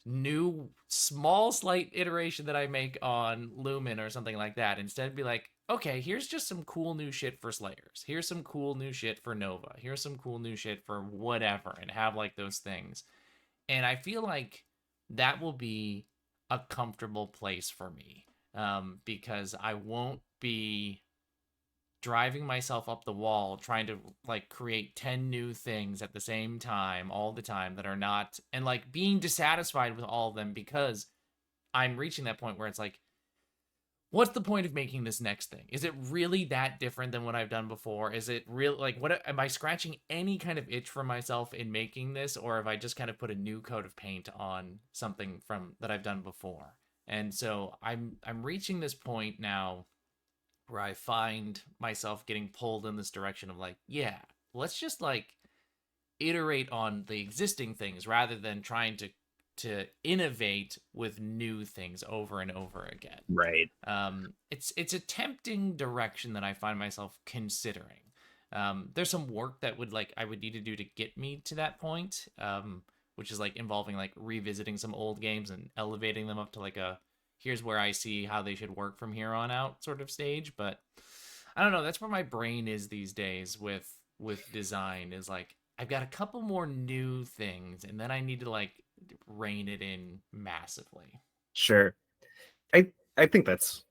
new small slight iteration that I make on Lumen or something like that. Instead be like, okay, here's just some cool new shit for Slayers. Here's some cool new shit for Nova. Here's some cool new shit for whatever, and have like those things. And I feel like that will be a comfortable place for me, because I won't be driving myself up the wall trying to like create 10 new things at the same time all the time that are not, and like being dissatisfied with all of them because I'm reaching that point where it's like, what's the point of making this next thing? Is it really that different than what I've done before? Is it real? Like, what am I scratching any kind of itch for myself in making this, or have I just kind of put a new coat of paint on something from that I've done before? And so I'm reaching this point now where I find myself getting pulled in this direction of like, yeah, let's just like iterate on the existing things rather than trying to innovate with new things over and over again. Right. It's a tempting direction that I find myself considering. There's some work that would like I would need to do to get me to that point, which is like involving like revisiting some old games and elevating them up to like a here's where I see how they should work from here on out sort of stage. But I don't know. That's where my brain is these days with design. Is like I've got a couple more new things, and then I need to like rein it in massively. Sure. I think that's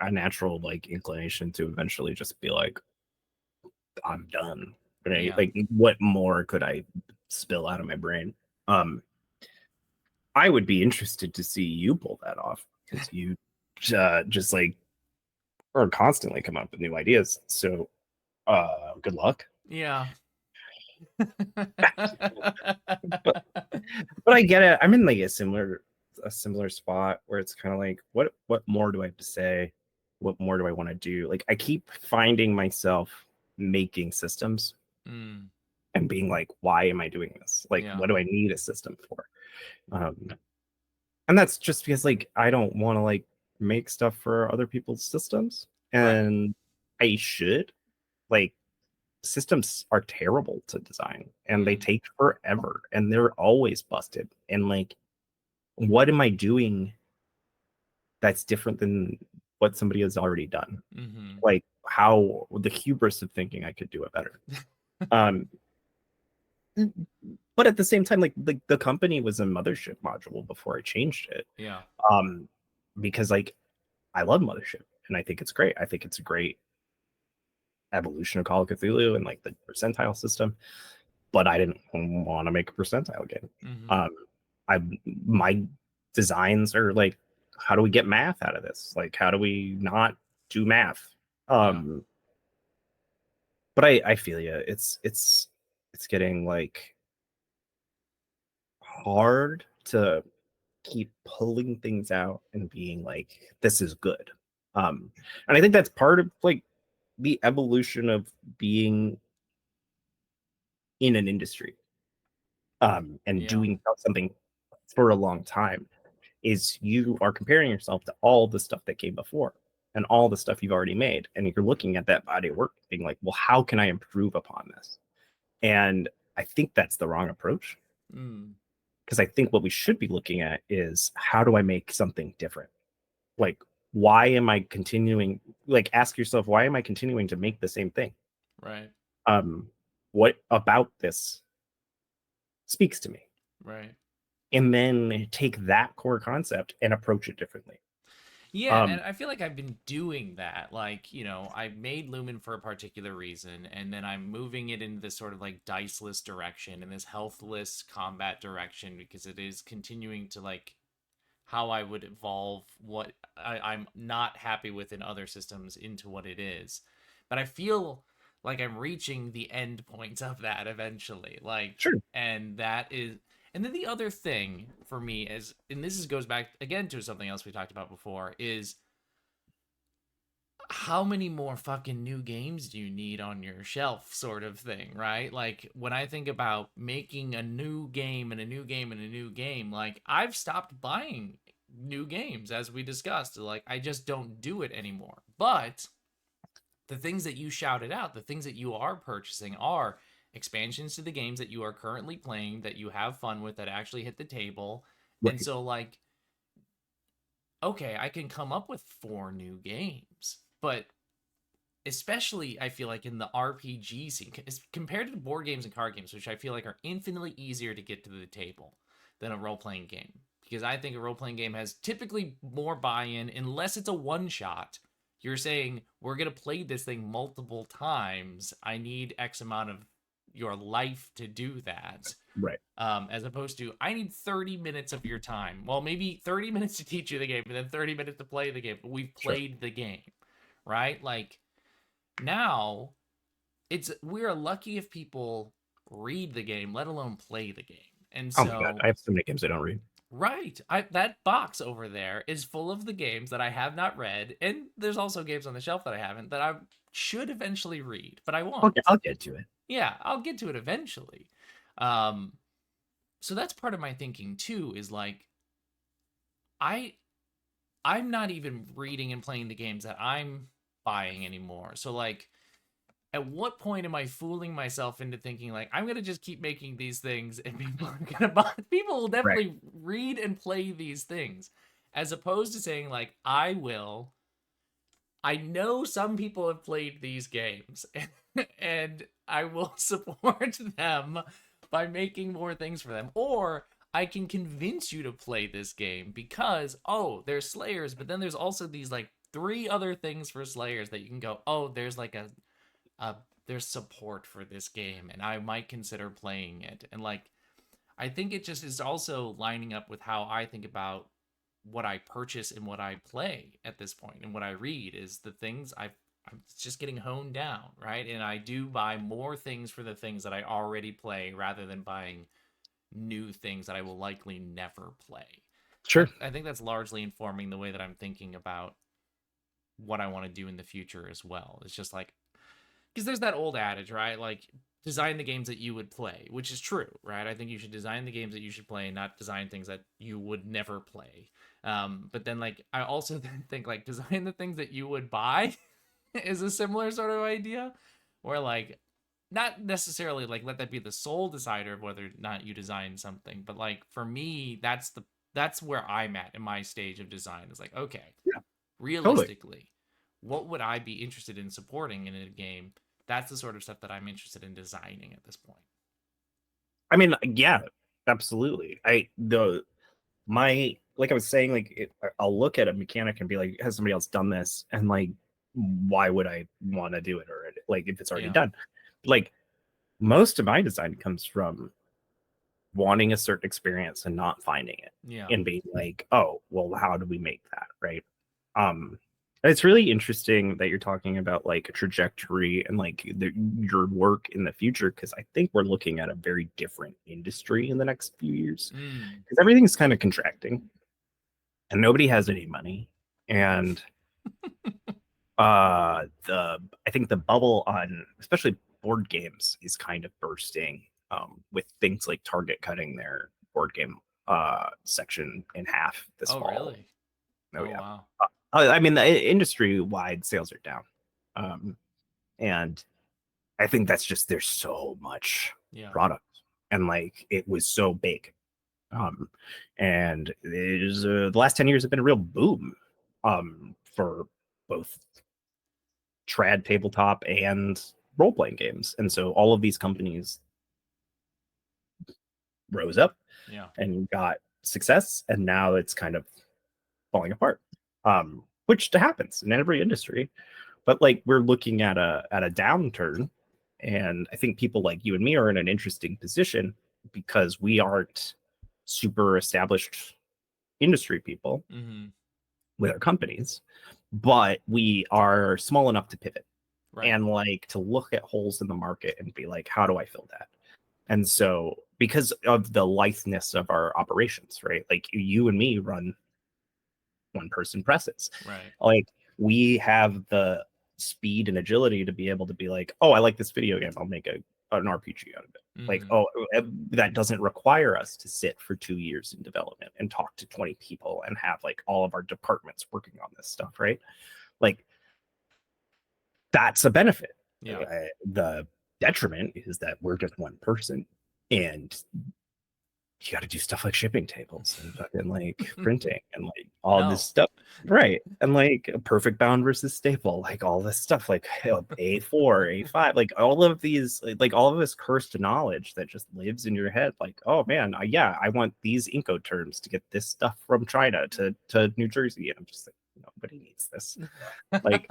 a natural like inclination to eventually just be like, I'm done. Right? Yeah. Like what more could I spill out of my brain? Um, I would be interested to see you pull that off because you just like or constantly come up with new ideas. So good luck. Yeah. But I get it. I'm in like a similar spot where it's kind of like what more do I have to say? What more do I want to do? Like I keep finding myself making systems Mm, and being like, why am I doing this? Like, yeah. what do I need a system for? Um, and that's just because like I don't want to like make stuff for other people's systems, Right. and I should. Like systems are terrible to design and they Mm, take forever and they're always busted. And like, what am I doing that's different than what somebody has already done? mm-hmm. Like how the hubris of thinking I could do it better. Um, but at the same time, like the company was a mothership module before I changed it. Yeah. Um, because like I love mothership and I think it's great. I think it's a great evolution of Call of Cthulhu and like the percentile system. But I didn't want to make a percentile game. Mm-hmm. Um, I my designs are like, how do we get math out of this? Like, how do we not do math? Yeah. Um, but I feel you. It's getting like hard to keep pulling things out and being like, this is good. And I think that's part of like the evolution of being in an industry and Yeah. doing something for a long time is you are comparing yourself to all the stuff that came before and all the stuff you've already made. And you're looking at that body of work being like, well, how can I improve upon this? And I think that's the wrong approach Mm, because I think what we should be looking at is how do I make something different? Like, why am I continuing? Like, ask yourself, why am I continuing to make the same thing? right. Um, what about this speaks to me? Right. And then take that core concept and approach it differently. Yeah, Um, and I feel like I've been doing that. Like, I made Lumen for a particular reason, and then I'm moving it in this sort of like diceless direction and this healthless combat direction because it is continuing to like how I would evolve what I'm not happy with in other systems into what it is. But I feel like I'm reaching the end point of that eventually. Like, sure. and that is. And then the other thing for me is, and this is goes back again to something else we talked about before, is how many more fucking new games do you need on your shelf sort of thing, right? Like when I think about making a new game and a new game and a new game, like I've stopped buying new games as we discussed. Like I just don't do it anymore. But the things that you shouted out, the things that you are purchasing are expansions to the games that you are currently playing that you have fun with that actually hit the table. And Right. so like okay, I can come up with 4 new games, but especially I feel like in the RPG scene compared to board games and card games, which I feel like are infinitely easier to get to the table than a role-playing game, because I think a role-playing game has typically more buy-in unless it's a one-shot. You're saying we're going to play this thing multiple times, I need X amount of your life to do that, Right. as opposed to I need 30 minutes of your time. Well, maybe 30 minutes to teach you the game and then 30 minutes to play the game, but we've Sure. played the game, right? Like now it's we're lucky if people read the game, let alone play the game. And Oh my god, so I have so many games I don't read. right, I that box over there is full of the games that I have not read, and there's also games on the shelf that I haven't that I should eventually read, but I Okay, won't. I'll get to it. Yeah, I'll get to it eventually. um so that's part of my thinking too, is like I I'm not even reading and playing the games that I'm buying anymore. So like at what point am I fooling myself into thinking like I'm gonna just keep making these things and people are gonna buy? People will Right. definitely read and play these things, as opposed to saying like I will. I know some people have played these games, and I will support them by making more things for them, or I can convince you to play this game because oh, there's Slayers, but then there's also these like 3 other things for Slayers that you can go. Oh, there's like uh there's support for this game and I might consider playing it. And like I think it just is also lining up with how I think about what I purchase and what I play at this point and what I read is the things I'm just getting honed down, right? And I do buy more things for the things that I already play rather than buying new things that I will likely never play. Sure. I think that's largely informing the way that I'm thinking about what I want to do in the future as well. It's just like, because there's that old adage, right? Like, design the games that you would play, which is true, right? I think you should design the games that you should play, not design things that you would never play. But then, like, I also think like design the things that you would buy is a similar sort of idea, where like not necessarily like let that be the sole decider of whether or not you design something, but like for me, that's where I'm at in my stage of design. It's like, okay, Yeah, totally. realistically, what would I be interested in supporting in a game? That's the sort of stuff that I'm interested in designing at this point. I mean, yeah, absolutely. My like I was saying, like I'll look at a mechanic and be like, has somebody else done this? And like, why would I want to do it already? Like if it's already Yeah. done. Like most of my design comes from wanting a certain experience and not finding it Yeah. and being like, oh, well, how do we make that? Right. Um, it's really interesting that you're talking about like a trajectory and like your work in the future because I think we're looking at a very different industry in the next few years Mm. because everything's kind of contracting and nobody has any money and the I think the bubble on especially board games is kind of bursting with things like Target cutting their board game section in half this Oh, fall. really? Oh Oh, yeah. wow. I mean the industry wide sales are down. And I think that's just there's so much Yeah. product and like it was so big. Um and it is the last 10 years have been a real boom for both trad tabletop and role playing games. And so all of these companies rose up Yeah. and got success, and now it's kind of falling apart, which happens in every industry. But like we're looking at a downturn, and I think people like you and me are in an interesting position because we aren't super established industry people Mm-hmm. with our companies, but we are small enough to pivot Right. and like to look at holes in the market and be like, how do I fill that? And so, because of the litheness of our operations, right? Like you and me run one person presses. Right. Like we have the speed and agility to be able to be like, oh, I like this video game. I'll make an RPG out of it. Like, Mm-hmm. oh, that doesn't require us to sit for 2 years in development and talk to 20 people and have like all of our departments working on this stuff, right? Like that's a benefit. Yeah. The detriment is that we're just one person and you got to do stuff like shipping tables and fucking like printing and like all this No. stuff. Right. And like a perfect bound versus staple, like all this stuff, like A4, A5, like all of these, like all of this cursed knowledge that just lives in your head. Like, oh man, yeah, I want these Incoterms to get this stuff from China to New Jersey. And I'm just like, nobody needs this. Like,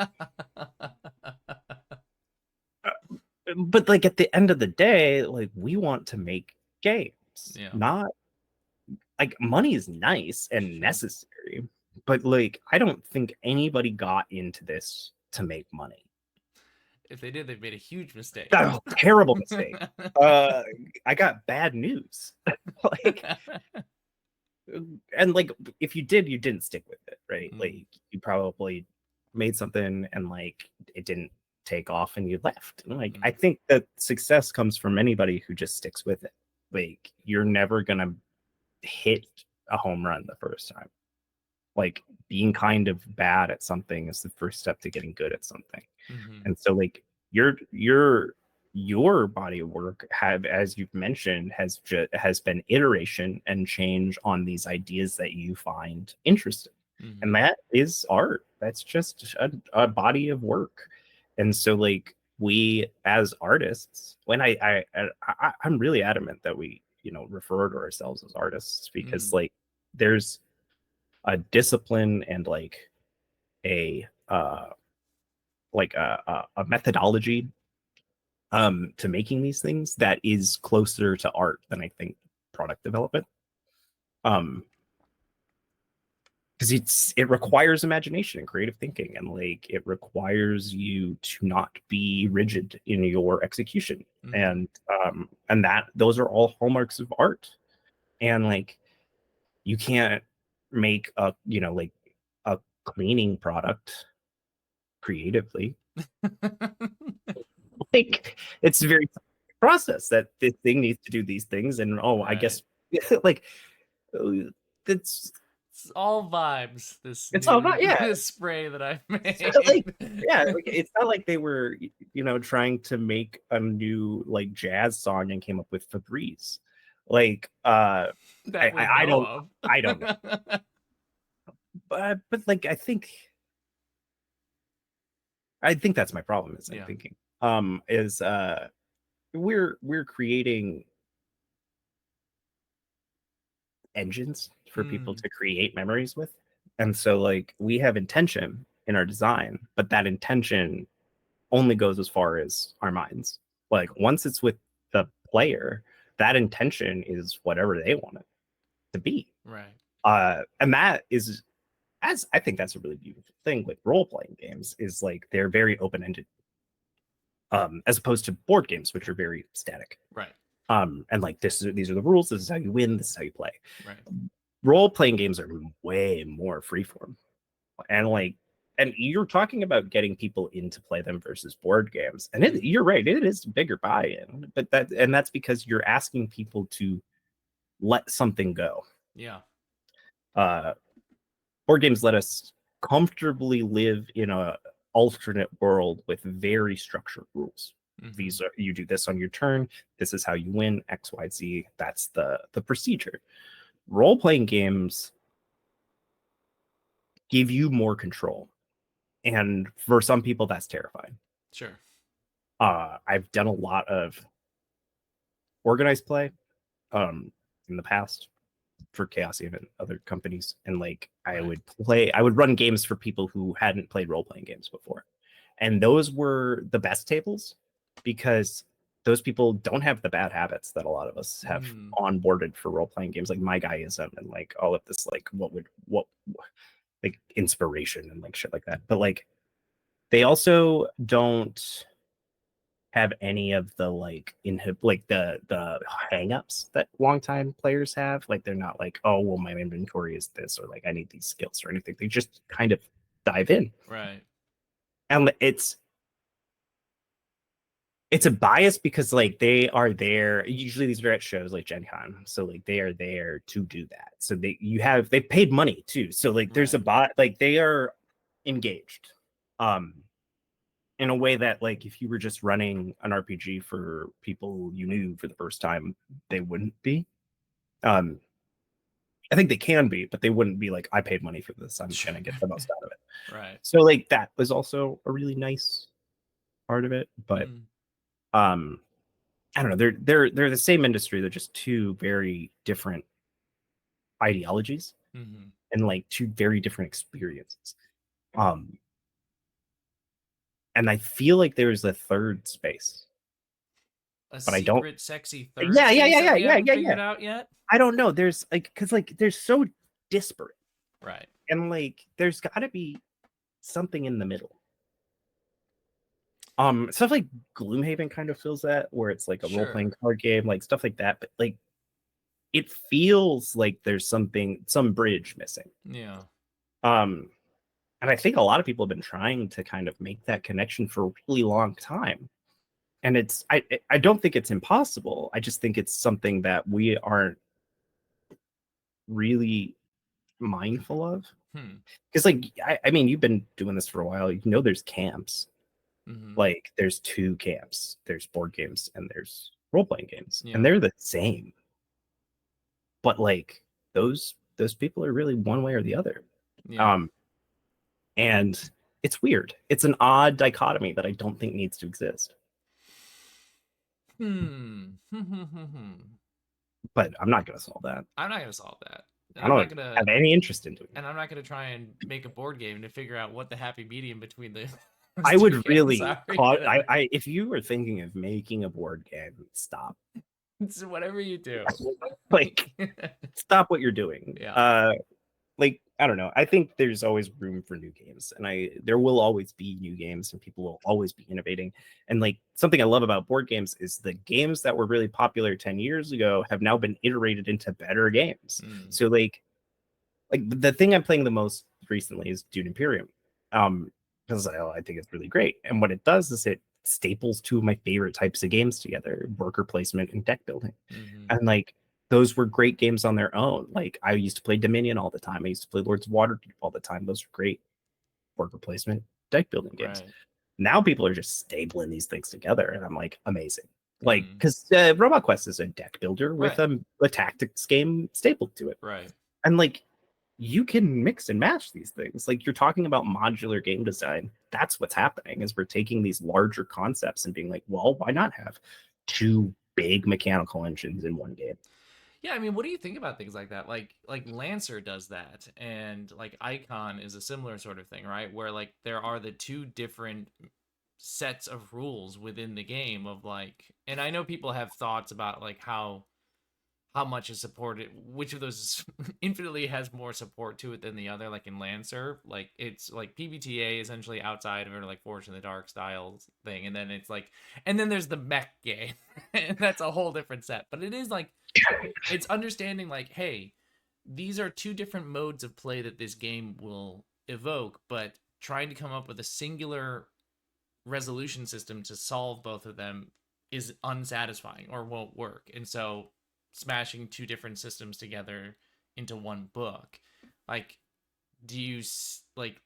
but like at the end of the day, like we want to make games, Yeah. not like money is nice and Sure. necessary, but like I don't think anybody got into this to make money. If they did, they've made a huge mistake. That's a terrible mistake. Uh, I got bad news. Like, and like if you did, you didn't stick with it, right? Mm. Like you probably made something and like it didn't take off and you left. And like I Mm. think that success comes from anybody who just sticks with it. Like you're never gonna hit a home run the first time. Like being kind of bad at something is the first step to getting good at something. Mm-hmm. And so like your body of work have, as you've mentioned, has been iteration and change on these ideas that you find interesting. And Mm-hmm. that is art. That's just a body of work. And so like we as artists, when I'm really adamant that we, refer to ourselves as artists because Mm. like there's a discipline and a uh a methodology to making these things that is closer to art than I think product development. um because it requires imagination and creative thinking, and like it requires you to not be rigid in your execution, Mm-hmm. and that those are all hallmarks of art. And like you can't make a like a cleaning product creatively. Like it's a very process that this thing needs to do these things, and oh, I Right. guess like uh, it's It's all vibes. This it's all new about, yeah. spray that I've So, like, made. yeah, like it's not like they were, trying to make a new like jazz song and came up with Febreze. Like, That we I know don't, of. I don't know, but like I think that's my problem is I'm Yeah. thinking, is we're creating engines for people Hmm. to create memories with, and so like we have intention in our design, but that intention only goes as far as our minds. Like once it's with the player, that intention is whatever they want it to be. Right. And that is, as I think that's a really beautiful thing with role playing games, is like they're very open ended, as opposed to board games, which are very static. Right. And like these are the rules. This is how you win. This is how you play. Right. Role playing games are way more freeform, and like and you're talking about getting people in to play them versus board games, and Mm-hmm. you're right, it is bigger buy-in, but that's because you're asking people to let something go. Yeah. uh Board games let us comfortably live in a alternate world with very structured rules. Mm-hmm. These are, you do this on your turn, this is how you win XYZ, that's the procedure. Role-playing games give you more control, and for some people that's terrifying. Sure. I've done a lot of organized play um, in the past for Chaosium and other companies, and like Right. I would run games for people who hadn't played role playing games before, and those were the best tables because those people don't have the bad habits that a lot of us have Mm. onboarded for role playing games, like my guyism and like all of this, like what like inspiration and like shit like that. But like they also don't have any of the like like the hangups that longtime players have. Like they're not like, oh well, my inventory is this, or like I need these skills or anything. They just kind of dive in, Right. and it's a bias because like they are there. Usually these are at shows like Gen Con, so like they are there to do that. So they paid money too. So like there's a Right. bot, like they are engaged. Um, in a way that like if you were just running an RPG for people you knew for the first time, they wouldn't be. Um, I think they can be, but they wouldn't be like, I paid money for this, I'm Sure. gonna get the most out of it. Right. So like that was also a really nice part of it. But Mm. um I don't know, they're the same industry, they're just two very different ideologies Mm-hmm. and like two very different experiences. Um and I feel like there's a third space, A but I don't. secret, sexy third Yeah, yeah, space yeah, that yeah, we yeah, haven't yeah, yeah. figured out yet. I don't know. There's like, because like they're so disparate, Right. and like there's got to be something in the middle. Stuff like Gloomhaven kind of feels that, where it's like a role playing Sure. card game, like stuff like that. But like it feels like there's some bridge missing. Yeah. Um, and I think a lot of people have been trying to kind of make that connection for a really long time. And I don't think it's impossible. I just think it's something that we aren't really mindful of. Hmm. Because like I mean, you've been doing this for a while, there's camps. Mm-hmm. Like there's two camps, there's board games and there's role-playing games, and Yeah. they're the same, but like those people are really one way or the other. Yeah. um and it's weird, it's an odd dichotomy that I don't think needs to exist, Hmm. Hmm. but I'm not going to solve that. I'm not gonna solve that, and I I'm not don't gonna, have any interest in doing that. try and make a board game to figure out what the happy medium between the those I two would camps really are call either. I if you were thinking of making a board game, stop. It's whatever you do. Like stop what you're doing. Yeah. Like I don't know. I think there's always room for new games, and there will always be new games, and people will always be innovating. And like something I love about board games is the games that were really popular 10 years ago have now been iterated into better games. Mm, So like the thing I'm playing the most recently is Dune Imperium, because I think it's really great. And what it does is it staples two of my favorite types of games together: worker placement and deck building. mm-hmm. And like those were great games on their own. Like I used to play Dominion all the time. I used to play Lords of Waterdeep all the time. Those are great worker placement deck building games. Right. Now people are just stapling these things together, and I'm like, amazing. Like, Mm, because Robot Quest is a deck builder with right. a tactics game stapled to it, Right. and like you can mix and match these things. Like you're talking about modular game design. That's what's happening is we're taking these larger concepts and being like, well, why not have two big mechanical engines in one game? Yeah, I mean, what do you think about things like that? Like Lancer does that, and like Icon is a similar sort of thing, right? Where like there are the two different sets of rules within the game of like, and I know people have thoughts about like how much is supported, which of those is infinitely has more support to it than the other. Like in Lancer, like it's like PBTA essentially outside of it, or like Forge in the Dark styles thing, and then it's like, and then there's the mech game, and that's a whole different set. But it is like it's understanding like, hey, these are two different modes of play that this game will evoke, but trying to come up with a singular resolution system to solve both of them is unsatisfying or won't work. And so smashing two different systems together into one book, like, do you like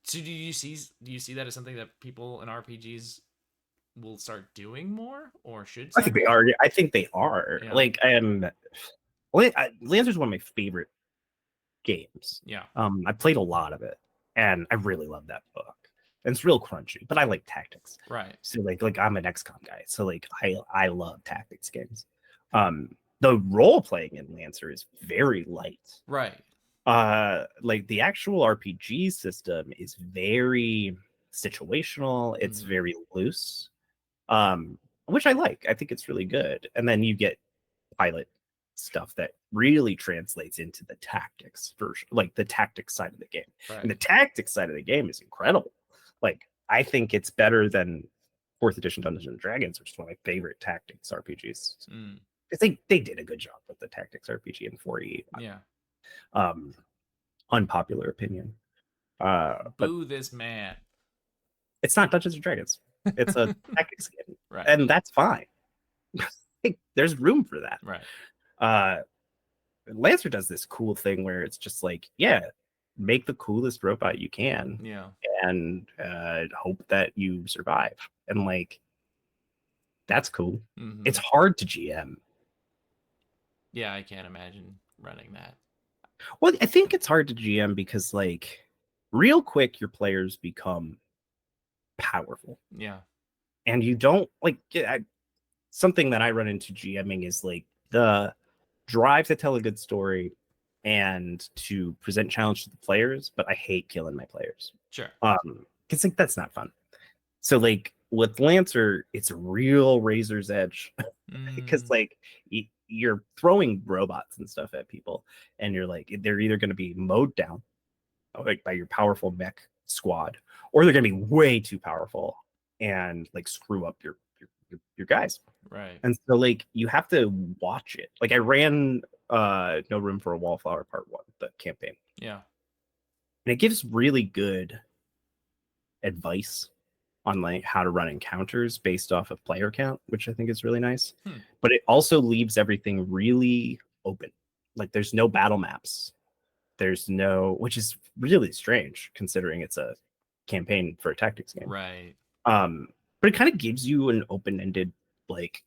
so do you see that as something that people in RPGs will start doing more or should I start think they doing? are. I think they are. Yeah. Like, Lancer's one of my favorite games. Yeah. I played a lot of it, and I really love that book. And it's real crunchy, but I like tactics. Right. So like I'm an XCOM guy, so like I love tactics games. The role playing in Lancer is very light. Right. Like the actual RPG system is very situational. It's Mm-hmm. very loose, um, which I like. I think it's really good. And then you get pilot stuff that really translates into the tactics version, like the tactics side of the game. And Right. the tactics side of the game is incredible. Like I think it's better than fourth edition Dungeons and Dragons, which is one of my favorite tactics RPGs. Mm. Because they did a good job with the tactics RPG in 4E. Yeah. Um, unpopular opinion. But Boo this man. it's not Dungeons and Dragons. It's a tactics game, Right. and that's fine. There's room for that. Right. Uh, Lancer does this cool thing where it's just like, yeah, make the coolest robot you can Yeah. and hope that you survive. And like, that's cool. Mm-hmm. It's hard to GM. Yeah, I can't imagine running that. Well, I think it's hard to GM because, like, real quick, your players become powerful. Yeah. And you don't like something that I run into GMing is like the drive to tell a good story and to present challenge to the players, but I hate killing my players. Sure. Because like that's not fun. So like with Lancer, it's a real razor's edge because Mm, like you're throwing robots and stuff at people, and you're like they're either going to be mowed down like by your powerful mech squad, or they're going to be way too powerful and like screw up your guys. right. And so like you have to watch it. Like I ran No Room for a Wallflower Part 1, the campaign. Yeah. And it gives really good advice on like how to run encounters based off of player count, which I think is really nice. Hmm. But it also leaves everything really open. Like there's no battle maps. There's no, which is really strange considering it's a campaign for a tactics game. Right. But it kind of gives you an open-ended like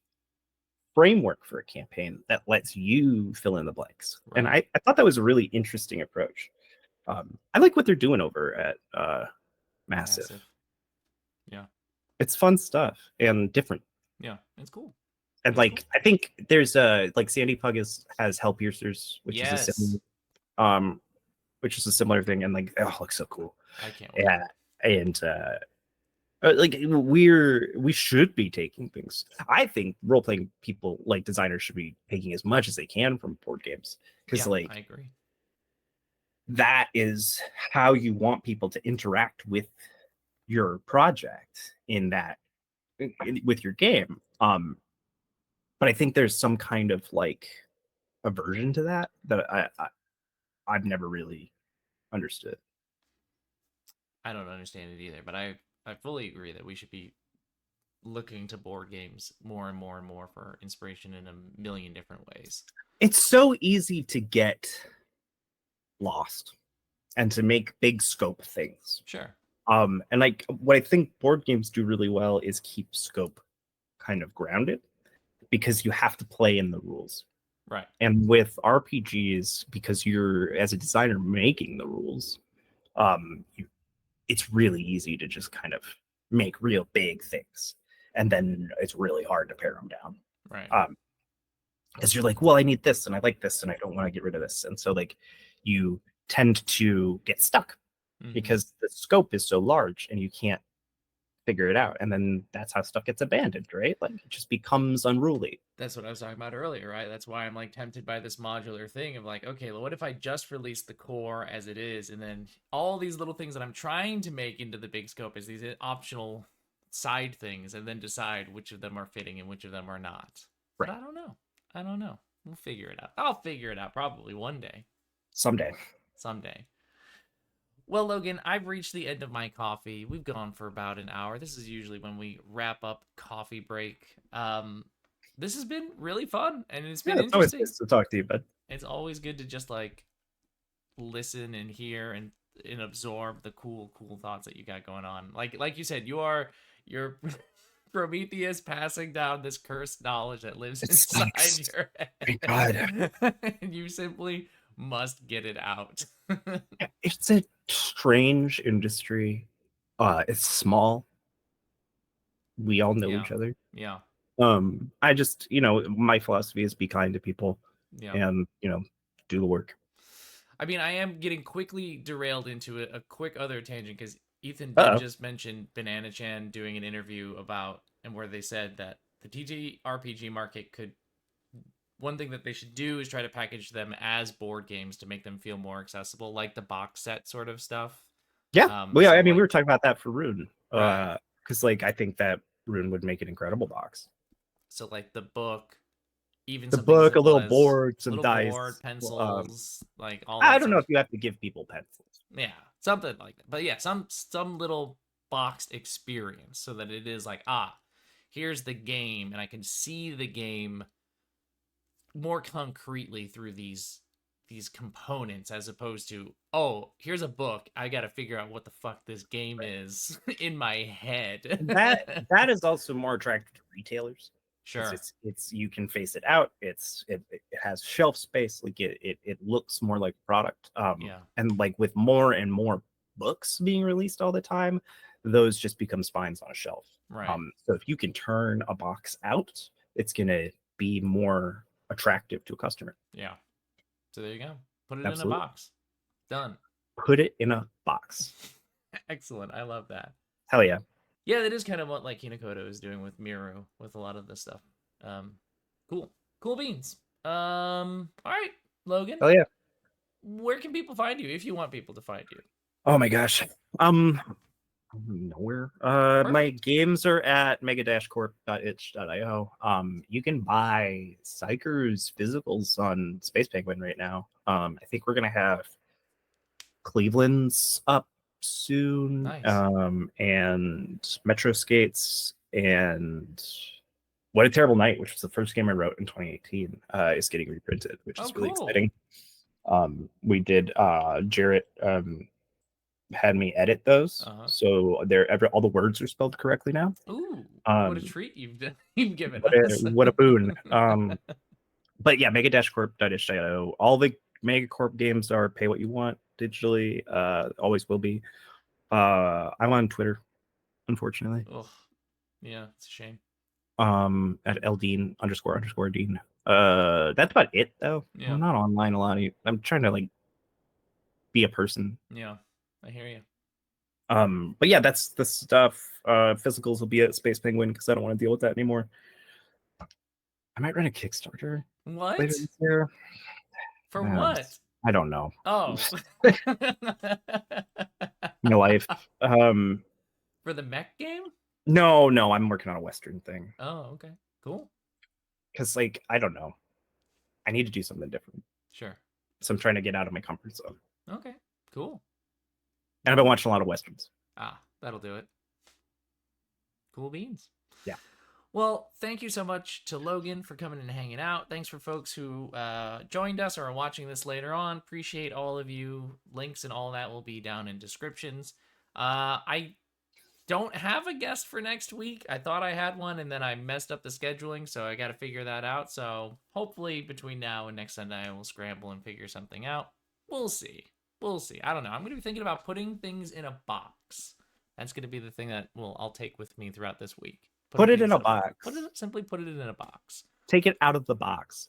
framework for a campaign that lets you fill in the blanks. And Right. I thought that was a really interesting approach. I like what they're doing over at Massive. Massive. Yeah. It's fun stuff and different. Yeah. It's cool. And It's cool. like I think there's like Sandy Pug has Hell Piercers, which is a Yes. similar, um, which is a similar thing, and like oh, it looks so cool. I can't wait. Yeah, and like we should be taking things. I think role playing people like designers should be taking as much as they can from board games because Yeah, I like agree. that is how you want people to interact with your project in that with your game. But I think there's some kind of like aversion to that I've never really understood. I don't understand it either, but I fully agree that we should be looking to board games more and more and more for inspiration in a million different ways. It's so easy to get lost and to make big scope things. Sure. And like what I think board games do really well is keep scope kind of grounded because you have to play in the rules. Right. And with RPGs, because you're as a designer making the rules, it's really easy to just kind of make real big things, and then it's really hard to pare them down. Right. Because you're like, well, I need this, and I like this, and I don't want to get rid of this, and so like you tend to get stuck because the scope is so large and you can't figure it out, and then that's how stuff gets abandoned, right? Like it just becomes unruly. That's what I was talking about earlier, right? That's why I'm like tempted by this modular thing of like, okay, well, what if I just release the core as it is, and then all these little things that I'm trying to make into the big scope is these optional side things, and then decide which of them are fitting and which of them are not. But Right. I don't know. I don't know. We'll figure it out. I'll figure it out probably one day. Someday. Someday. Well, Logan, I've reached the end of my coffee. We've gone for about an hour. This is usually when we wrap up coffee break. This has been really fun and it's been Yeah, it's always interesting. nice to talk to you, bud. It's always good to just like listen and hear and absorb the cool thoughts that you got going on. Like you said, you're Prometheus passing down this cursed knowledge that lives It inside sucks. your Thank God. head. And you simply must get it out. It's a strange industry. It's small. We all know Yeah. each other. Yeah. I just, my philosophy is be kind to people Yeah. and, do the work. I mean, I am getting quickly derailed into a quick other tangent because Ethan did Uh-oh. just mention Banana Chan doing an interview about and where they said that the TTRPG market could. One thing that they should do is try to package them as board games to make them feel more accessible, like the box set sort of stuff. Yeah. Well, yeah, So I mean, we like, were talking about that for Rune. right. Because, like, I think that Rune would make an incredible box. So like the book, even The something book, a simple little as board, some little dice. board, Um, pencils, like all I that don't know sort if of. you have to give people pencils. Yeah, something like that. But yeah, some little boxed experience so that it is like, here's the game and I can see the game more concretely through these components as opposed to, oh, here's a book, I got to figure out what the fuck this game is in my head. That is also more attractive to retailers because Sure. it's you can face it out. It has shelf space. Like it looks more like a product. Yeah. And like with more and more books being released all the time, those just become spines on a shelf. Right. So if you can turn a box out, it's gonna be more attractive to a customer. Yeah. So there you go. Put it in a Absolutely. box. Done. Put it in a box. Excellent. I love that. Hell yeah. Yeah, that is kind of what like Hinakoto is doing with Miru with a lot of this stuff. Um, cool, cool beans. All right, Logan, Hell yeah. where can people find you if you want people to find you? Oh my gosh. Nowhere. My games are at mega-corp.itch.io. You can buy Psychers physicals on Space Penguin right now. I think we're gonna have Cleveland's up soon. Nice. And Metro Skates and What a Terrible Night, which was the first game I wrote in 2018, is getting reprinted, which is really Cool. exciting. We did Jarrett had me edit those, so all the words are spelled correctly now. Ooh, what a treat you've given us. What a boon. But yeah, mega-corp.itch.io. All the Megacorp games are pay what you want digitally. Always will be. I'm on Twitter, unfortunately. Ugh. Yeah, it's a shame. At ldeen__dean. That's about it though. Yeah. I'm not online a lot. I'm trying to like be a person. Yeah, I hear you. But yeah, that's the stuff. Physicals will be at Space Penguin because I don't want to deal with that anymore. I might run a Kickstarter What? later this year. For what? I don't know. Oh. My life. Um, For the mech game? no, I'm working on a Western thing Oh, okay. Cool. because, like, I don't know. I need to do something different, Sure. so I'm trying to get out of my comfort zone. Okay. Cool. And I've been Well, watching a lot of westerns. that'll do it. Cool beans. Yeah. Well, thank you so much to Logan for coming and hanging out. Thanks for folks who joined us or are watching this later on. Appreciate all of you. Links and all that will be down in descriptions. I don't have a guest for next week. I thought I had one and then I messed up the scheduling, so I got to figure that out. So hopefully between now and next Sunday, I will scramble and figure something out. We'll see. We'll see. I don't know. I'm going to be thinking about putting things in a box. That's going to be the thing that I'll take with me throughout this week. Put it in a box. Simply put it in a box. Take it out of the box.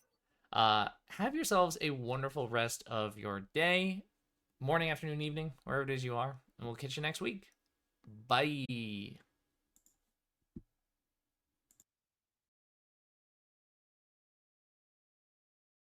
Have yourselves a wonderful rest of your day, morning, afternoon, evening, wherever it is you are, and we'll catch you next week. Bye.